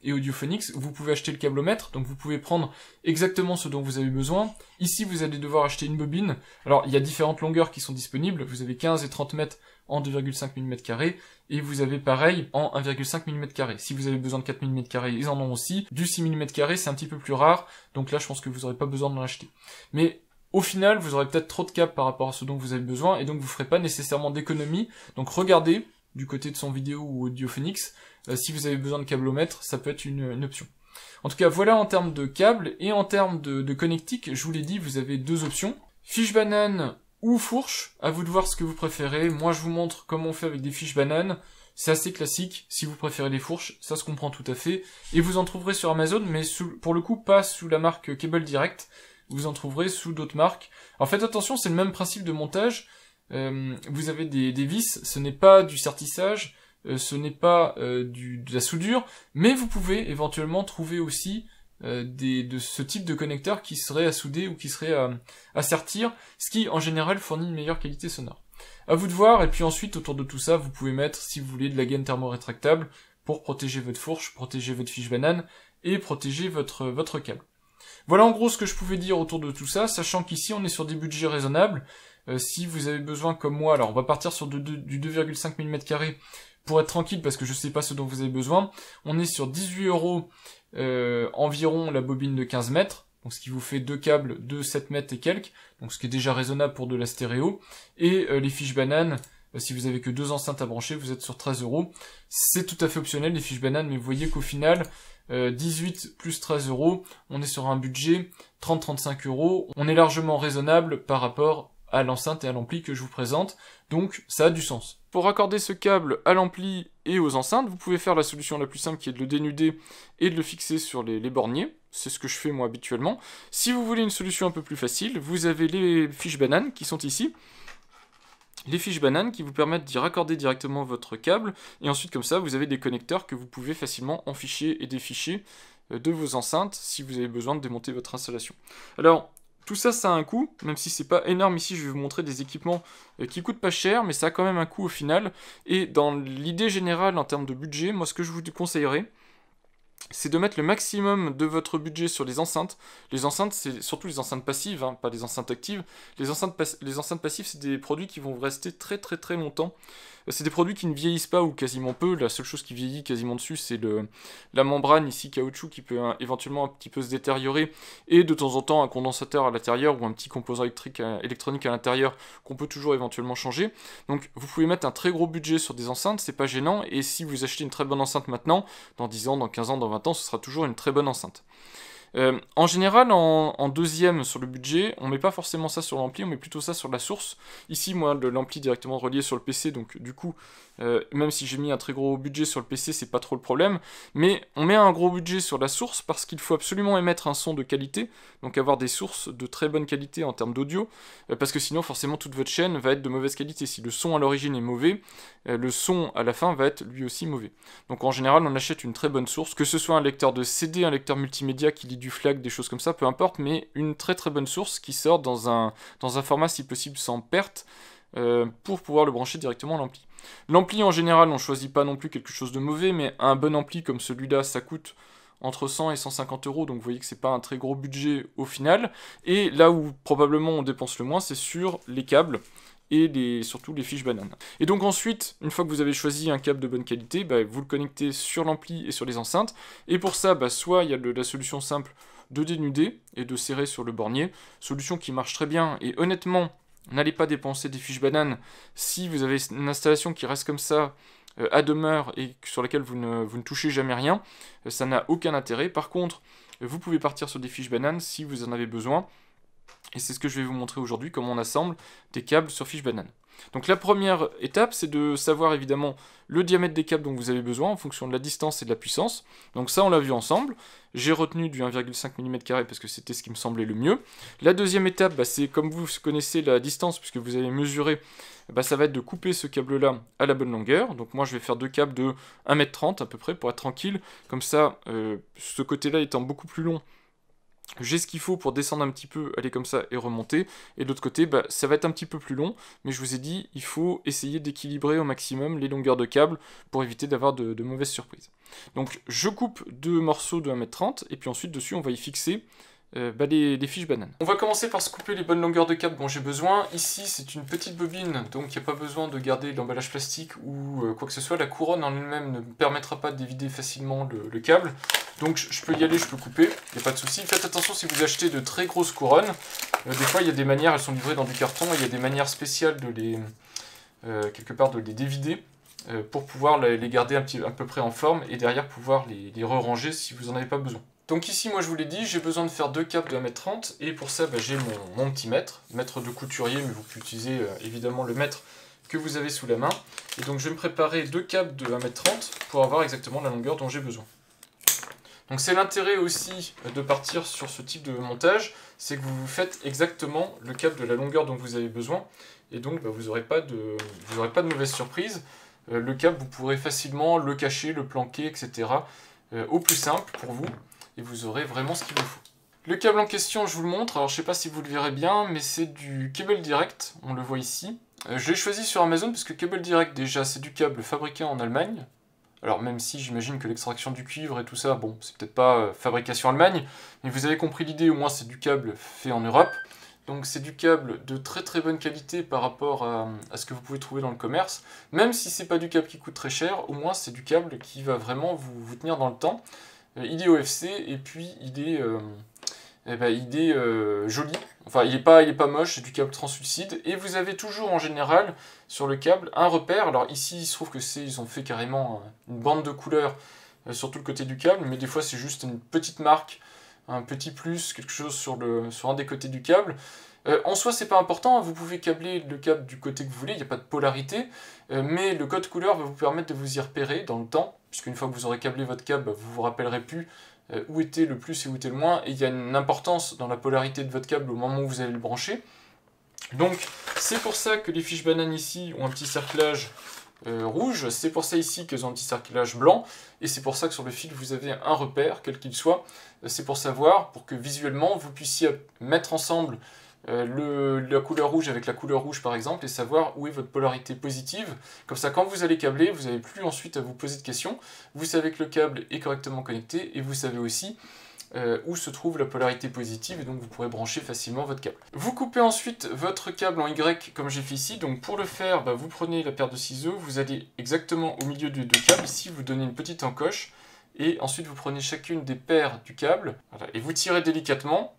Audiophonics, vous pouvez acheter le câble au mètre, donc vous pouvez prendre exactement ce dont vous avez besoin. Ici, vous allez devoir acheter une bobine. Alors, il y a différentes longueurs qui sont disponibles. Vous avez 15 et 30 mètres en 2,5 mm, et vous avez pareil en 1,5 mm. Si vous avez besoin de 4 mm, ils en ont aussi. Du 6 mm, c'est un petit peu plus rare, donc là, je pense que vous n'aurez pas besoin d'en acheter. Mais au final, vous aurez peut-être trop de câbles par rapport à ce dont vous avez besoin, et donc vous ferez pas nécessairement d'économie. Donc regardez du côté de son vidéo ou Audiophonics, si vous avez besoin de câblomètre, ça peut être une option. En tout cas, voilà en termes de câbles, et en termes de connectique, je vous l'ai dit, vous avez deux options. Fiche banane ou fourche, à vous de voir ce que vous préférez. Moi, je vous montre comment on fait avec des fiches bananes. C'est assez classique, si vous préférez les fourches, ça se comprend tout à fait. Et vous en trouverez sur Amazon, mais pour le coup, pas sous la marque Cable Direct. Vous en trouverez sous d'autres marques. Alors faites attention, c'est le même principe de montage. Vous avez des vis, ce n'est pas du sertissage, ce n'est pas de la soudure, mais vous pouvez éventuellement trouver aussi de ce type de connecteur qui serait à souder ou qui serait à sertir, ce qui en général fournit une meilleure qualité sonore. À vous de voir, et puis ensuite autour de tout ça, vous pouvez mettre, si vous voulez, de la gaine thermorétractable pour protéger votre fourche, protéger votre fiche banane et protéger votre câble. Voilà en gros ce que je pouvais dire autour de tout ça, sachant qu'ici on est sur des budgets raisonnables. Si vous avez besoin comme moi, alors on va partir sur du 2,5 mm pour être tranquille parce que je sais pas ce dont vous avez besoin. On est sur 18 € environ la bobine de 15 mètres, donc ce qui vous fait deux câbles de 7 mètres et quelques, donc ce qui est déjà raisonnable pour de la stéréo. Et les fiches bananes, si vous avez que deux enceintes à brancher, vous êtes sur 13 €. C'est tout à fait optionnel les fiches bananes, mais vous voyez qu'au final, 18 plus 13 €, on est sur un budget 30-35 €. On est largement raisonnable par rapport à l'enceinte et à l'ampli que je vous présente, donc ça a du sens. Pour raccorder ce câble à l'ampli et aux enceintes, vous pouvez faire la solution la plus simple qui est de le dénuder et de le fixer sur les borniers, c'est ce que je fais moi habituellement. Si vous voulez une solution un peu plus facile, vous avez les fiches bananes qui sont ici, les fiches bananes qui vous permettent d'y raccorder directement votre câble, et ensuite comme ça vous avez des connecteurs que vous pouvez facilement enficher et déficher de vos enceintes si vous avez besoin de démonter votre installation. Alors, tout ça, ça a un coût, même si c'est pas énorme ici, je vais vous montrer des équipements qui coûtent pas cher, mais ça a quand même un coût au final. Et dans l'idée générale, en termes de budget, moi ce que je vous conseillerais, c'est de mettre le maximum de votre budget sur les enceintes. Les enceintes, c'est surtout les enceintes passives, hein, pas les enceintes actives. Les enceintes passives, c'est des produits qui vont rester très très très longtemps. C'est des produits qui ne vieillissent pas ou quasiment peu. La seule chose qui vieillit quasiment dessus, c'est la membrane ici caoutchouc qui peut éventuellement un petit peu se détériorer, et de temps en temps un condensateur à l'intérieur ou un petit composant électronique à l'intérieur qu'on peut toujours éventuellement changer. Donc vous pouvez mettre un très gros budget sur des enceintes, c'est pas gênant, et si vous achetez une très bonne enceinte maintenant, dans 10 ans, dans 15 ans, dans 20 ans, ce sera toujours une très bonne enceinte. En général, en deuxième sur le budget, on met pas forcément ça sur l'ampli, on met plutôt ça sur la source. Ici, moi, l'ampli directement relié sur le PC, donc du coup, même si j'ai mis un très gros budget sur le PC, c'est pas trop le problème. Mais on met un gros budget sur la source parce qu'il faut absolument émettre un son de qualité, donc avoir des sources de très bonne qualité en termes d'audio, parce que sinon, forcément, toute votre chaîne va être de mauvaise qualité. Si le son à l'origine est mauvais, le son à la fin va être lui aussi mauvais. Donc en général, on achète une très bonne source, que ce soit un lecteur de CD, un lecteur multimédia qui lit du FLAC, des choses comme ça, peu importe, mais une très très bonne source qui sort dans un format si possible sans perte, pour pouvoir le brancher directement à l'ampli. L'ampli en général, on ne choisit pas non plus quelque chose de mauvais, mais un bon ampli comme celui-là, ça coûte entre 100 et 150 euros, donc vous voyez que c'est pas un très gros budget au final. Et là où probablement on dépense le moins, c'est sur les câbles et surtout les fiches bananes. Et donc ensuite, une fois que vous avez choisi un câble de bonne qualité, vous le connectez sur l'ampli et sur les enceintes. Et pour ça, soit il y a la solution simple de dénuder et de serrer sur le bornier, solution qui marche très bien, et honnêtement, n'allez pas dépenser des fiches bananes si vous avez une installation qui reste comme ça à demeure et sur laquelle vous ne touchez jamais rien, ça n'a aucun intérêt. Par contre, vous pouvez partir sur des fiches bananes si vous en avez besoin, et c'est ce que je vais vous montrer aujourd'hui, comment on assemble des câbles sur fiche banane. Donc la première étape, c'est de savoir évidemment le diamètre des câbles dont vous avez besoin en fonction de la distance et de la puissance. Donc ça, on l'a vu ensemble. J'ai retenu du 1,5 mm² parce que c'était ce qui me semblait le mieux. La deuxième étape, c'est comme vous connaissez la distance, puisque vous avez mesuré, ça va être de couper ce câble-là à la bonne longueur. Donc moi, je vais faire deux câbles de 1,30 m à peu près pour être tranquille. Comme ça, ce côté-là étant beaucoup plus long, j'ai ce qu'il faut pour descendre un petit peu, aller comme ça et remonter. Et de l'autre côté, ça va être un petit peu plus long, mais je vous ai dit, il faut essayer d'équilibrer au maximum les longueurs de câble pour éviter d'avoir de mauvaises surprises. Donc je coupe deux morceaux de 1,30 m, et puis ensuite dessus on va y fixer les fiches bananes. On va commencer par se couper les bonnes longueurs de câble dont j'ai besoin. Ici c'est une petite bobine, donc il n'y a pas besoin de garder l'emballage plastique ou quoi que ce soit. La couronne en elle-même ne me permettra pas d'évider facilement le câble. Donc je peux y aller, je peux couper, il n'y a pas de souci. Faites attention si vous achetez de très grosses couronnes. Des fois il y a des manières, elles sont livrées dans du carton, et il y a des manières spéciales de quelque part de les dévider pour pouvoir les garder à peu près en forme, et derrière pouvoir les re-ranger si vous n'en avez pas besoin. Donc ici, moi je vous l'ai dit, j'ai besoin de faire deux câbles de 1,30 m, et pour ça j'ai mon petit mètre de couturier, mais vous pouvez utiliser évidemment le mètre que vous avez sous la main. Et donc je vais me préparer deux câbles de 1,30 m pour avoir exactement la longueur dont j'ai besoin. Donc c'est l'intérêt aussi de partir sur ce type de montage, c'est que vous faites exactement le câble de la longueur dont vous avez besoin, et donc vous n'aurez pas de mauvaise surprise. Le câble, vous pourrez facilement le cacher, le planquer, etc. Au plus simple pour vous, et vous aurez vraiment ce qu'il vous faut. Le câble en question, je vous le montre, alors je ne sais pas si vous le verrez bien, mais c'est du Cable Direct, on le voit ici. Je l'ai choisi sur Amazon parce que Cable Direct, déjà, c'est du câble fabriqué en Allemagne. Alors même si j'imagine que l'extraction du cuivre et tout ça, bon, c'est peut-être pas fabrication Allemagne, mais vous avez compris l'idée, au moins c'est du câble fait en Europe. Donc c'est du câble de très très bonne qualité par rapport à ce que vous pouvez trouver dans le commerce. Même si c'est pas du câble qui coûte très cher, au moins c'est du câble qui va vraiment vous tenir dans le temps. Il est OFC, et puis il est joli. Enfin, il est pas moche, c'est du câble translucide. Et vous avez toujours en général sur le câble un repère. Alors ici, il se trouve que ils ont fait carrément une bande de couleurs sur tout le côté du câble, mais des fois c'est juste une petite marque, un petit plus, quelque chose sur un des côtés du câble. En soi, c'est pas important, vous pouvez câbler le câble du côté que vous voulez, il n'y a pas de polarité, mais le code couleur va vous permettre de vous y repérer dans le temps, puisqu'une fois que vous aurez câblé votre câble, vous vous rappellerez plus où était le plus et où était le moins, et il y a une importance dans la polarité de votre câble au moment où vous allez le brancher. Donc, c'est pour ça que les fiches bananes ici ont un petit cerclage rouge, c'est pour ça ici qu'elles ont un petit cerclage blanc, et c'est pour ça que sur le fil vous avez un repère, quel qu'il soit. C'est pour savoir, pour que visuellement vous puissiez mettre ensemble la couleur rouge avec la couleur rouge par exemple, et savoir où est votre polarité positive. Comme ça, quand vous allez câbler, vous n'avez plus ensuite à vous poser de questions. Vous savez que le câble est correctement connecté, et vous savez aussi où se trouve la polarité positive, et donc vous pourrez brancher facilement votre câble. Vous coupez ensuite votre câble en Y comme j'ai fait ici. Donc pour le faire, vous prenez la paire de ciseaux, vous allez exactement au milieu des deux câbles, ici vous donnez une petite encoche, et ensuite vous prenez chacune des paires du câble, voilà, et vous tirez délicatement,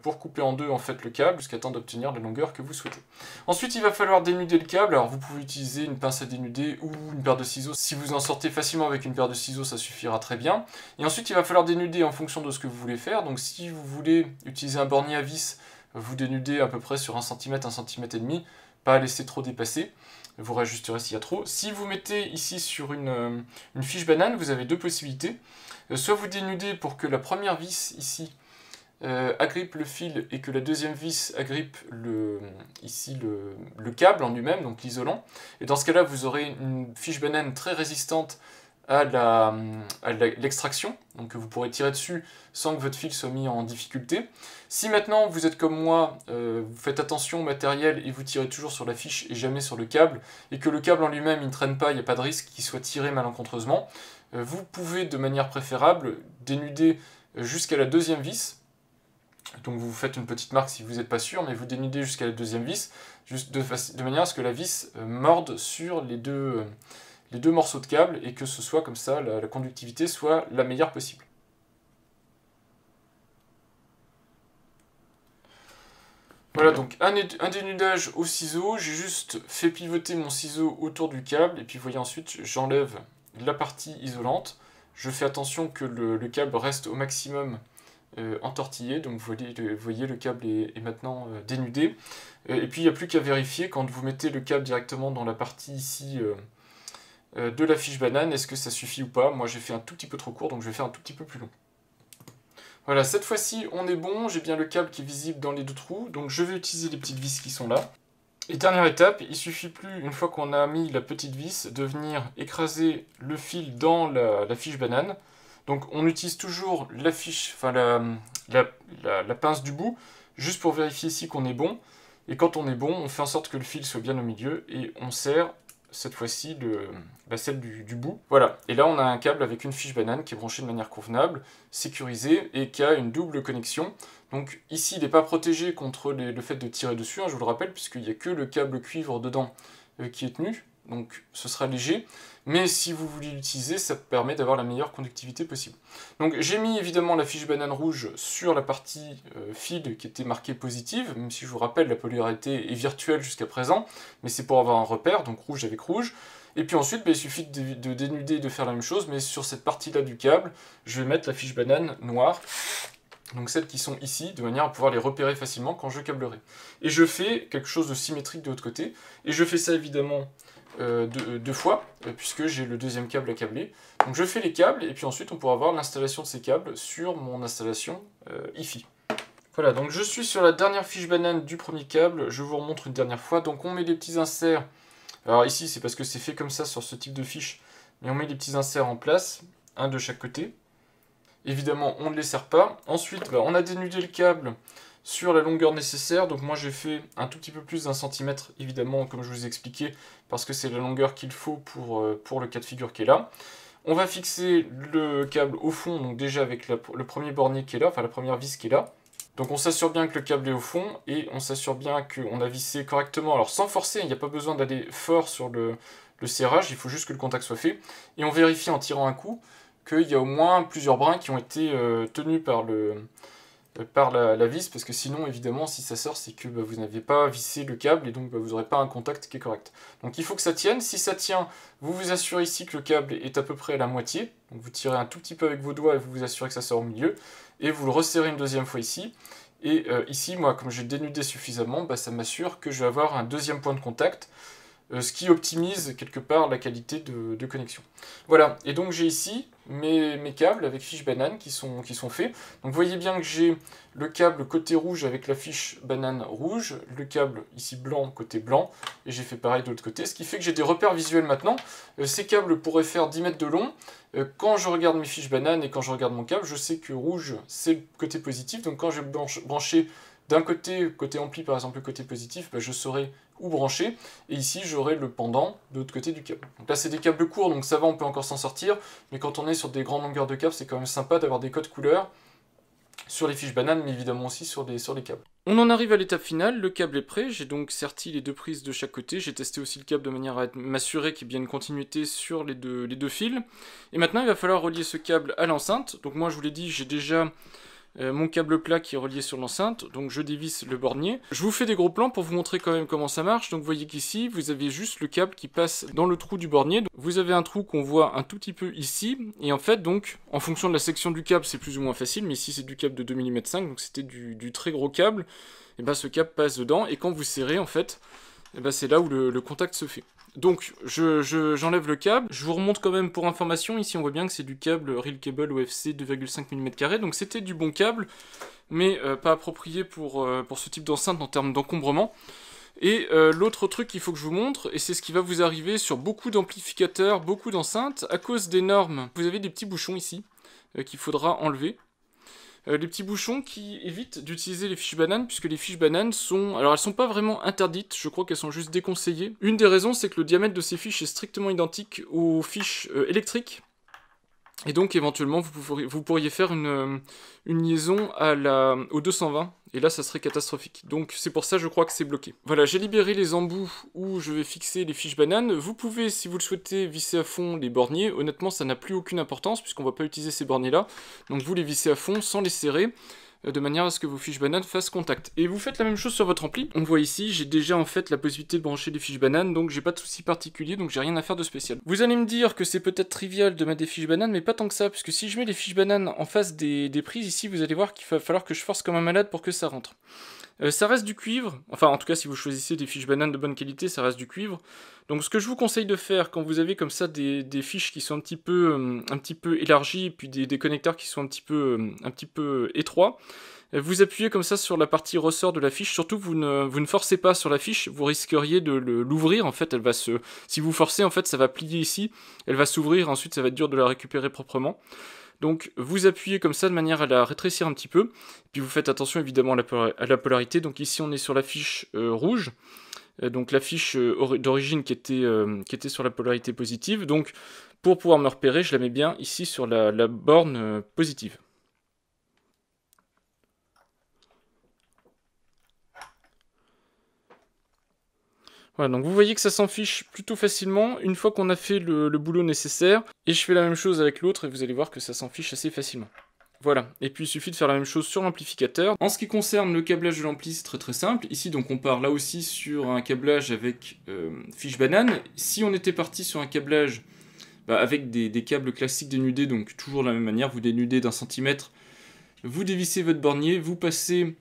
pour couper en deux en fait le câble jusqu'à temps d'obtenir la longueur que vous souhaitez. Ensuite il va falloir dénuder le câble. Alors vous pouvez utiliser une pince à dénuder ou une paire de ciseaux. Si vous en sortez facilement avec une paire de ciseaux, ça suffira très bien. Et ensuite il va falloir dénuder en fonction de ce que vous voulez faire. Donc si vous voulez utiliser un bornier à vis, vous dénudez à peu près sur 1 cm, 1 cm et demi, pas à laisser trop dépasser. Vous réajusterez s'il y a trop. Si vous mettez ici sur une fiche banane, vous avez deux possibilités. Soit vous dénudez pour que la première vis ici agrippe le fil et que la deuxième vis agrippe le câble en lui-même, donc l'isolant. Et dans ce cas-là, vous aurez une fiche banane très résistante à l'extraction, donc vous pourrez tirer dessus sans que votre fil soit mis en difficulté. Si maintenant vous êtes comme moi, vous faites attention au matériel et vous tirez toujours sur la fiche et jamais sur le câble, et que le câble en lui-même il ne traîne pas, il n'y a pas de risque qu'il soit tiré malencontreusement, vous pouvez de manière préférable dénuder jusqu'à la deuxième vis. Donc vous faites une petite marque si vous n'êtes pas sûr, mais vous dénudez jusqu'à la deuxième vis, juste de manière à ce que la vis morde sur les deux morceaux de câble, et que ce soit comme ça, la conductivité soit la meilleure possible. Voilà, donc un dénudage au ciseau. J'ai juste fait pivoter mon ciseau autour du câble, et puis vous voyez ensuite j'enlève la partie isolante. Je fais attention que le câble reste au maximum entortillé, donc vous voyez le câble est maintenant dénudé. Et puis il n'y a plus qu'à vérifier quand vous mettez le câble directement dans la partie ici de la fiche banane, est-ce que ça suffit ou pas. Moi j'ai fait un tout petit peu trop court, donc je vais faire un tout petit peu plus long. Voilà, cette fois-ci on est bon, j'ai bien le câble qui est visible dans les deux trous, donc je vais utiliser les petites vis qui sont là. Et dernière étape, il suffit plus, une fois qu'on a mis la petite vis, de venir écraser le fil dans la fiche banane. Donc on utilise toujours la fiche, enfin la pince du bout, juste pour vérifier ici qu'on est bon. Et quand on est bon, on fait en sorte que le fil soit bien au milieu, et on serre cette fois-ci celle du bout. Voilà, et là on a un câble avec une fiche banane qui est branchée de manière convenable, sécurisée, et qui a une double connexion. Donc ici il n'est pas protégé contre le fait de tirer dessus, hein, je vous le rappelle, puisqu'il n'y a que le câble cuivre dedans qui est tenu, donc ce sera léger. Mais si vous voulez l'utiliser, ça permet d'avoir la meilleure conductivité possible. Donc j'ai mis évidemment la fiche banane rouge sur la partie fil qui était marquée positive, même si je vous rappelle la polarité est virtuelle jusqu'à présent, mais c'est pour avoir un repère, donc rouge avec rouge. Et puis ensuite, il suffit de dénuder et de faire la même chose, mais sur cette partie-là du câble, je vais mettre la fiche banane noire, donc celles qui sont ici, de manière à pouvoir les repérer facilement quand je câblerai. Et je fais quelque chose de symétrique de l'autre côté, et je fais ça évidemment deux fois, puisque j'ai le deuxième câble à câbler. Donc je fais les câbles, et puis ensuite on pourra voir l'installation de ces câbles sur mon installation hi-fi. Voilà, donc je suis sur la dernière fiche banane du premier câble, je vous remontre une dernière fois. Donc on met des petits inserts, alors ici c'est parce que c'est fait comme ça sur ce type de fiche, mais on met des petits inserts en place, un de chaque côté. Évidemment on ne les serre pas. Ensuite on a dénudé le câble sur la longueur nécessaire, donc moi j'ai fait un tout petit peu plus d'1 centimètre, évidemment, comme je vous ai expliqué, parce que c'est la longueur qu'il faut pour le cas de figure qui est là. On va fixer le câble au fond, donc déjà avec le premier bornier qui est là, enfin la première vis qui est là. Donc on s'assure bien que le câble est au fond, et on s'assure bien qu'on a vissé correctement, alors sans forcer, il n'y a pas besoin d'aller fort sur le serrage, il faut juste que le contact soit fait. Et on vérifie en tirant un coup qu'il y a au moins plusieurs brins qui ont été tenus par la vis, parce que sinon évidemment si ça sort c'est que vous n'avez pas vissé le câble, et donc vous n'aurez pas un contact qui est correct. Donc il faut que ça tienne. Si ça tient, vous vous assurez ici que le câble est à peu près à la moitié, donc vous tirez un tout petit peu avec vos doigts et vous vous assurez que ça sort au milieu, et vous le resserrez une deuxième fois ici. Et ici, moi comme j'ai dénudé suffisamment, ça m'assure que je vais avoir un deuxième point de contact, ce qui optimise quelque part la qualité de connexion. Voilà, et donc j'ai ici mes câbles avec fiche banane qui sont faits. Donc vous voyez bien que j'ai le câble côté rouge avec la fiche banane rouge, le câble ici blanc côté blanc, et j'ai fait pareil de l'autre côté, ce qui fait que j'ai des repères visuels maintenant. Ces câbles pourraient faire 10 mètres de long. Quand je regarde mes fiches bananes et quand je regarde mon câble, je sais que rouge c'est le côté positif, donc quand je vais brancher d'un côté ampli par exemple, le côté positif, je saurai où brancher, et ici j'aurai le pendant de l'autre côté du câble. Donc là c'est des câbles courts, donc ça va, on peut encore s'en sortir, mais quand on est sur des grandes longueurs de câble, c'est quand même sympa d'avoir des codes couleurs sur les fiches bananes, mais évidemment aussi sur les câbles. On en arrive à l'étape finale, le câble est prêt, j'ai donc serti les 2 prises de chaque côté, j'ai testé aussi le câble de manière à m'assurer qu'il y ait bien une continuité sur les deux fils. Et maintenant il va falloir relier ce câble à l'enceinte, donc moi je vous l'ai dit, j'ai déjà mon câble plat qui est relié sur l'enceinte, donc je dévisse le bornier. Je vous fais des gros plans pour vous montrer quand même comment ça marche, donc vous voyez qu'ici, vous avez juste le câble qui passe dans le trou du bornier. Vous avez un trou qu'on voit un tout petit peu ici, et en fait, donc, en fonction de la section du câble, c'est plus ou moins facile, mais ici c'est du câble de 2 mm 5, donc c'était du très gros câble, et ben ce câble passe dedans, et quand vous serrez, en fait, et ben c'est là où le contact se fait. Donc, j'enlève le câble, je vous remonte quand même pour information, ici on voit bien que c'est du câble Real Cable OFC 2,5 mm, donc c'était du bon câble, mais pas approprié pour ce type d'enceinte en termes d'encombrement. Et l'autre truc qu'il faut que je vous montre, et c'est ce qui va vous arriver sur beaucoup d'amplificateurs, beaucoup d'enceintes, à cause des normes, vous avez des petits bouchons ici, qu'il faudra enlever. Les petits bouchons qui évitent d'utiliser les fiches bananes, puisque les fiches bananes sont... Alors elles sont pas vraiment interdites, je crois qu'elles sont juste déconseillées. Une des raisons, c'est que le diamètre de ces fiches est strictement identique aux fiches électriques. Et donc éventuellement vous pourriez faire une liaison au 220, et là ça serait catastrophique. Donc c'est pour ça je crois que c'est bloqué. Voilà, j'ai libéré les embouts où je vais fixer les fiches bananes. Vous pouvez, si vous le souhaitez, visser à fond les borniers. Honnêtement ça n'a plus aucune importance puisqu'on va pas utiliser ces borniers là. Donc vous les vissez à fond sans les serrer, de manière à ce que vos fiches bananes fassent contact. Et vous faites la même chose sur votre ampli. On voit ici, j'ai déjà en fait la possibilité de brancher des fiches bananes, donc j'ai pas de souci particulier, donc j'ai rien à faire de spécial. Vous allez me dire que c'est peut-être trivial de mettre des fiches bananes, mais pas tant que ça, puisque si je mets les fiches bananes en face des prises, ici vous allez voir qu'il va falloir que je force comme un malade pour que ça rentre. Ça reste du cuivre, enfin en tout cas si vous choisissez des fiches bananes de bonne qualité, ça reste du cuivre. Donc ce que je vous conseille de faire quand vous avez comme ça des fiches qui sont un petit peu élargies, et puis des connecteurs qui sont un petit peu étroits, vous appuyez comme ça sur la partie ressort de la fiche, surtout vous ne forcez pas sur la fiche, vous risqueriez de l'ouvrir, en fait si vous forcez en fait ça va plier ici, elle va s'ouvrir, ensuite ça va être dur de la récupérer proprement. Donc vous appuyez comme ça de manière à la rétrécir un petit peu, puis vous faites attention évidemment à la polarité, donc ici on est sur la fiche rouge, donc la fiche d'origine qui était sur la polarité positive, donc pour pouvoir me repérer, je la mets bien ici sur la borne positive. Voilà, donc vous voyez que ça s'en fiche plutôt facilement une fois qu'on a fait le boulot nécessaire, et je fais la même chose avec l'autre et vous allez voir que ça s'en fiche assez facilement. Voilà, et puis il suffit de faire la même chose sur l'amplificateur. En ce qui concerne le câblage de l'ampli, c'est très simple. Ici donc on part là aussi sur un câblage avec fiche banane. Si on était parti sur un câblage avec des câbles classiques dénudés, donc toujours de la même manière, vous dénudez d'1 centimètre, vous dévissez votre bornier, vous passez...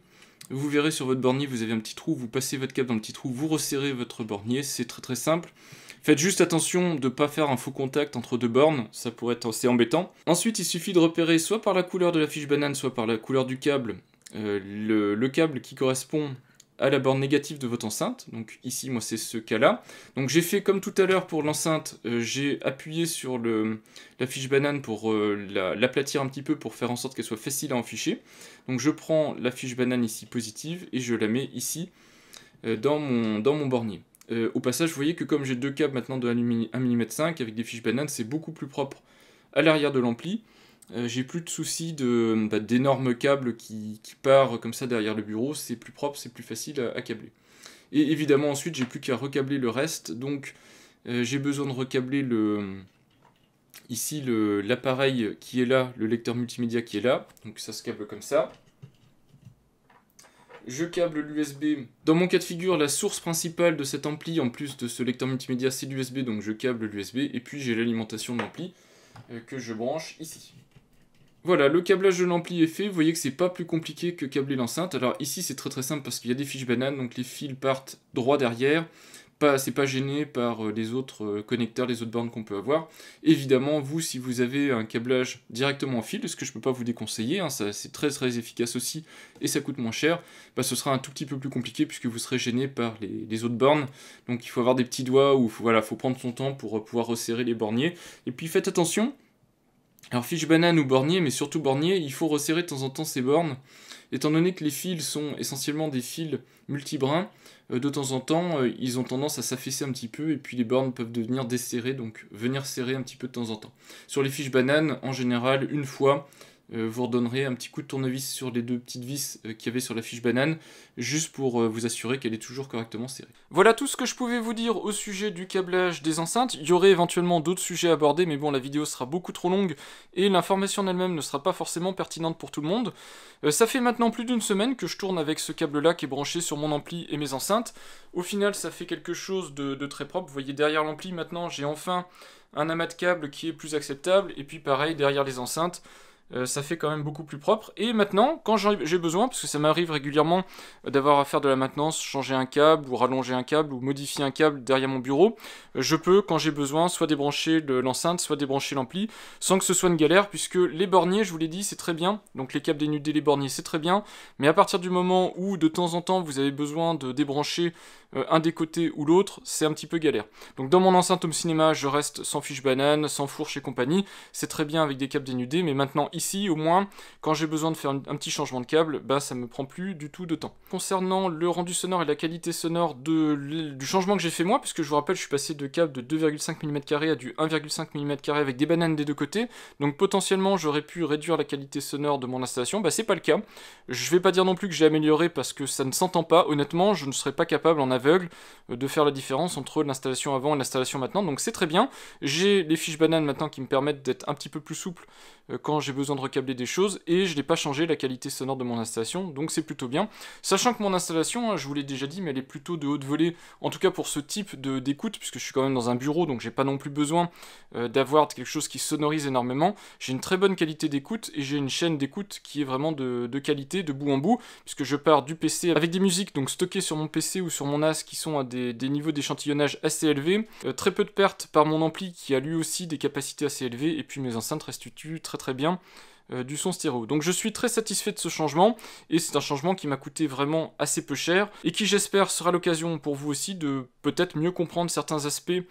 Vous verrez sur votre bornier, vous avez un petit trou, vous passez votre câble dans le petit trou, vous resserrez votre bornier, c'est très simple. Faites juste attention de ne pas faire un faux contact entre deux bornes, ça pourrait être assez embêtant. Ensuite, il suffit de repérer soit par la couleur de la fiche banane, soit par la couleur du câble, le câble qui correspond à la borne négative de votre enceinte. Donc ici, moi, c'est ce cas-là. Donc j'ai fait comme tout à l'heure pour l'enceinte, j'ai appuyé sur la fiche banane pour l'aplatir un petit peu pour faire en sorte qu'elle soit facile à enficher. Donc je prends la fiche banane ici positive et je la mets ici dans mon bornier. Au passage, vous voyez que comme j'ai deux câbles maintenant de 1 mm 5 avec des fiches bananes, c'est beaucoup plus propre à l'arrière de l'ampli. J'ai plus de soucis d'énormes câbles qui partent comme ça derrière le bureau, c'est plus propre, c'est plus facile à câbler. Et évidemment ensuite j'ai plus qu'à recabler le reste, donc j'ai besoin de recabler ici l'appareil qui est là, le lecteur multimédia qui est là, donc ça se câble comme ça. Je câble l'USB. Dans mon cas de figure, la source principale de cet ampli, en plus de ce lecteur multimédia, c'est l'USB, donc je câble l'USB, et puis j'ai l'alimentation de l'ampli que je branche ici. Voilà, le câblage de l'ampli est fait, vous voyez que c'est pas plus compliqué que câbler l'enceinte. Alors ici c'est très simple parce qu'il y a des fiches bananes, donc les fils partent droit derrière, c'est pas gêné par les autres connecteurs, les autres bornes qu'on peut avoir. Évidemment, vous, si vous avez un câblage directement en fil, ce que je peux pas vous déconseiller, hein, c'est très efficace aussi et ça coûte moins cher, ce sera un tout petit peu plus compliqué puisque vous serez gêné par les autres bornes. Donc il faut avoir des petits doigts ou voilà, faut prendre son temps pour pouvoir resserrer les borniers. Et puis faites attention. Alors fiche banane ou bornier, mais surtout bornier, il faut resserrer de temps en temps ces bornes. Étant donné que les fils sont essentiellement des fils multibrins, de temps en temps, ils ont tendance à s'affaisser un petit peu, et puis les bornes peuvent devenir desserrées, donc venir serrer un petit peu de temps en temps. Sur les fiches bananes, en général, une fois, vous redonnerez un petit coup de tournevis sur les deux petites vis qu'il y avait sur la fiche banane, juste pour vous assurer qu'elle est toujours correctement serrée. Voilà tout ce que je pouvais vous dire au sujet du câblage des enceintes. Il y aurait éventuellement d'autres sujets abordés, mais bon, la vidéo sera beaucoup trop longue, et l'information en elle-même ne sera pas forcément pertinente pour tout le monde. Ça fait maintenant plus d'une semaine que je tourne avec ce câble-là qui est branché sur mon ampli et mes enceintes. Au final, ça fait quelque chose de très propre. Vous voyez, derrière l'ampli, maintenant, j'ai enfin un amas de câbles qui est plus acceptable, et puis pareil, derrière les enceintes, ça fait quand même beaucoup plus propre. Et maintenant, quand j'ai besoin, parce que ça m'arrive régulièrement d'avoir à faire de la maintenance, changer un câble, ou rallonger un câble, ou modifier un câble derrière mon bureau, je peux, quand j'ai besoin, soit débrancher l'enceinte, soit débrancher l'ampli, sans que ce soit une galère, puisque les borniers, je vous l'ai dit, c'est très bien, donc les câbles dénudés, les borniers, c'est très bien, mais à partir du moment où, de temps en temps, vous avez besoin de débrancher un des côtés ou l'autre, c'est un petit peu galère. Donc dans mon enceinte home cinéma, je reste sans fiche banane, sans fourche et compagnie, c'est très bien avec des câbles dénudés, mais maintenant ici, au moins, quand j'ai besoin de faire un petit changement de câble, bah ça me prend plus du tout de temps. Concernant le rendu sonore et la qualité sonore du changement que j'ai fait moi, puisque je vous rappelle, je suis passé de câble de 2,5 mm à du 1,5 mm avec des bananes des deux côtés, donc potentiellement j'aurais pu réduire la qualité sonore de mon installation, bah c'est pas le cas. Je vais pas dire non plus que j'ai amélioré parce que ça ne s'entend pas, honnêtement, je ne serais pas capable en aveugle de faire la différence entre l'installation avant et l'installation maintenant, donc c'est très bien. J'ai les fiches bananes maintenant qui me permettent d'être un petit peu plus souple quand j'ai besoin de recabler des choses, et je n'ai pas changé la qualité sonore de mon installation, donc c'est plutôt bien. Sachant que mon installation, je vous l'ai déjà dit, mais elle est plutôt de haute volée, en tout cas pour ce type d'écoute, puisque je suis quand même dans un bureau, donc j'ai pas non plus besoin d'avoir quelque chose qui sonorise énormément. J'ai une très bonne qualité d'écoute, et j'ai une chaîne d'écoute qui est vraiment de qualité, de bout en bout, puisque je pars du PC avec des musiques donc stockées sur mon PC ou sur mon NAS qui sont à des niveaux d'échantillonnage assez élevés, très peu de pertes par mon ampli qui a lui aussi des capacités assez élevées, et puis mes enceintes restituent très bien du son stéréo. Donc je suis très satisfait de ce changement, et c'est un changement qui m'a coûté vraiment assez peu cher, et qui j'espère sera l'occasion pour vous aussi de peut-être mieux comprendre certains aspects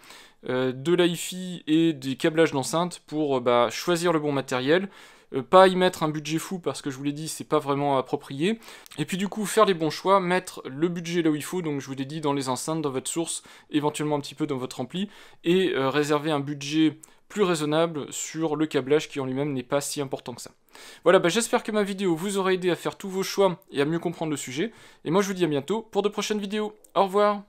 de l'hi-fi et des câblages d'enceinte pour choisir le bon matériel, pas y mettre un budget fou parce que je vous l'ai dit, c'est pas vraiment approprié, et puis du coup faire les bons choix, mettre le budget là où il faut, donc je vous l'ai dit, dans les enceintes, dans votre source, éventuellement un petit peu dans votre ampli, et réserver un budget plus raisonnable sur le câblage qui en lui-même n'est pas si important que ça. Voilà, j'espère que ma vidéo vous aura aidé à faire tous vos choix et à mieux comprendre le sujet, et moi je vous dis à bientôt pour de prochaines vidéos. Au revoir.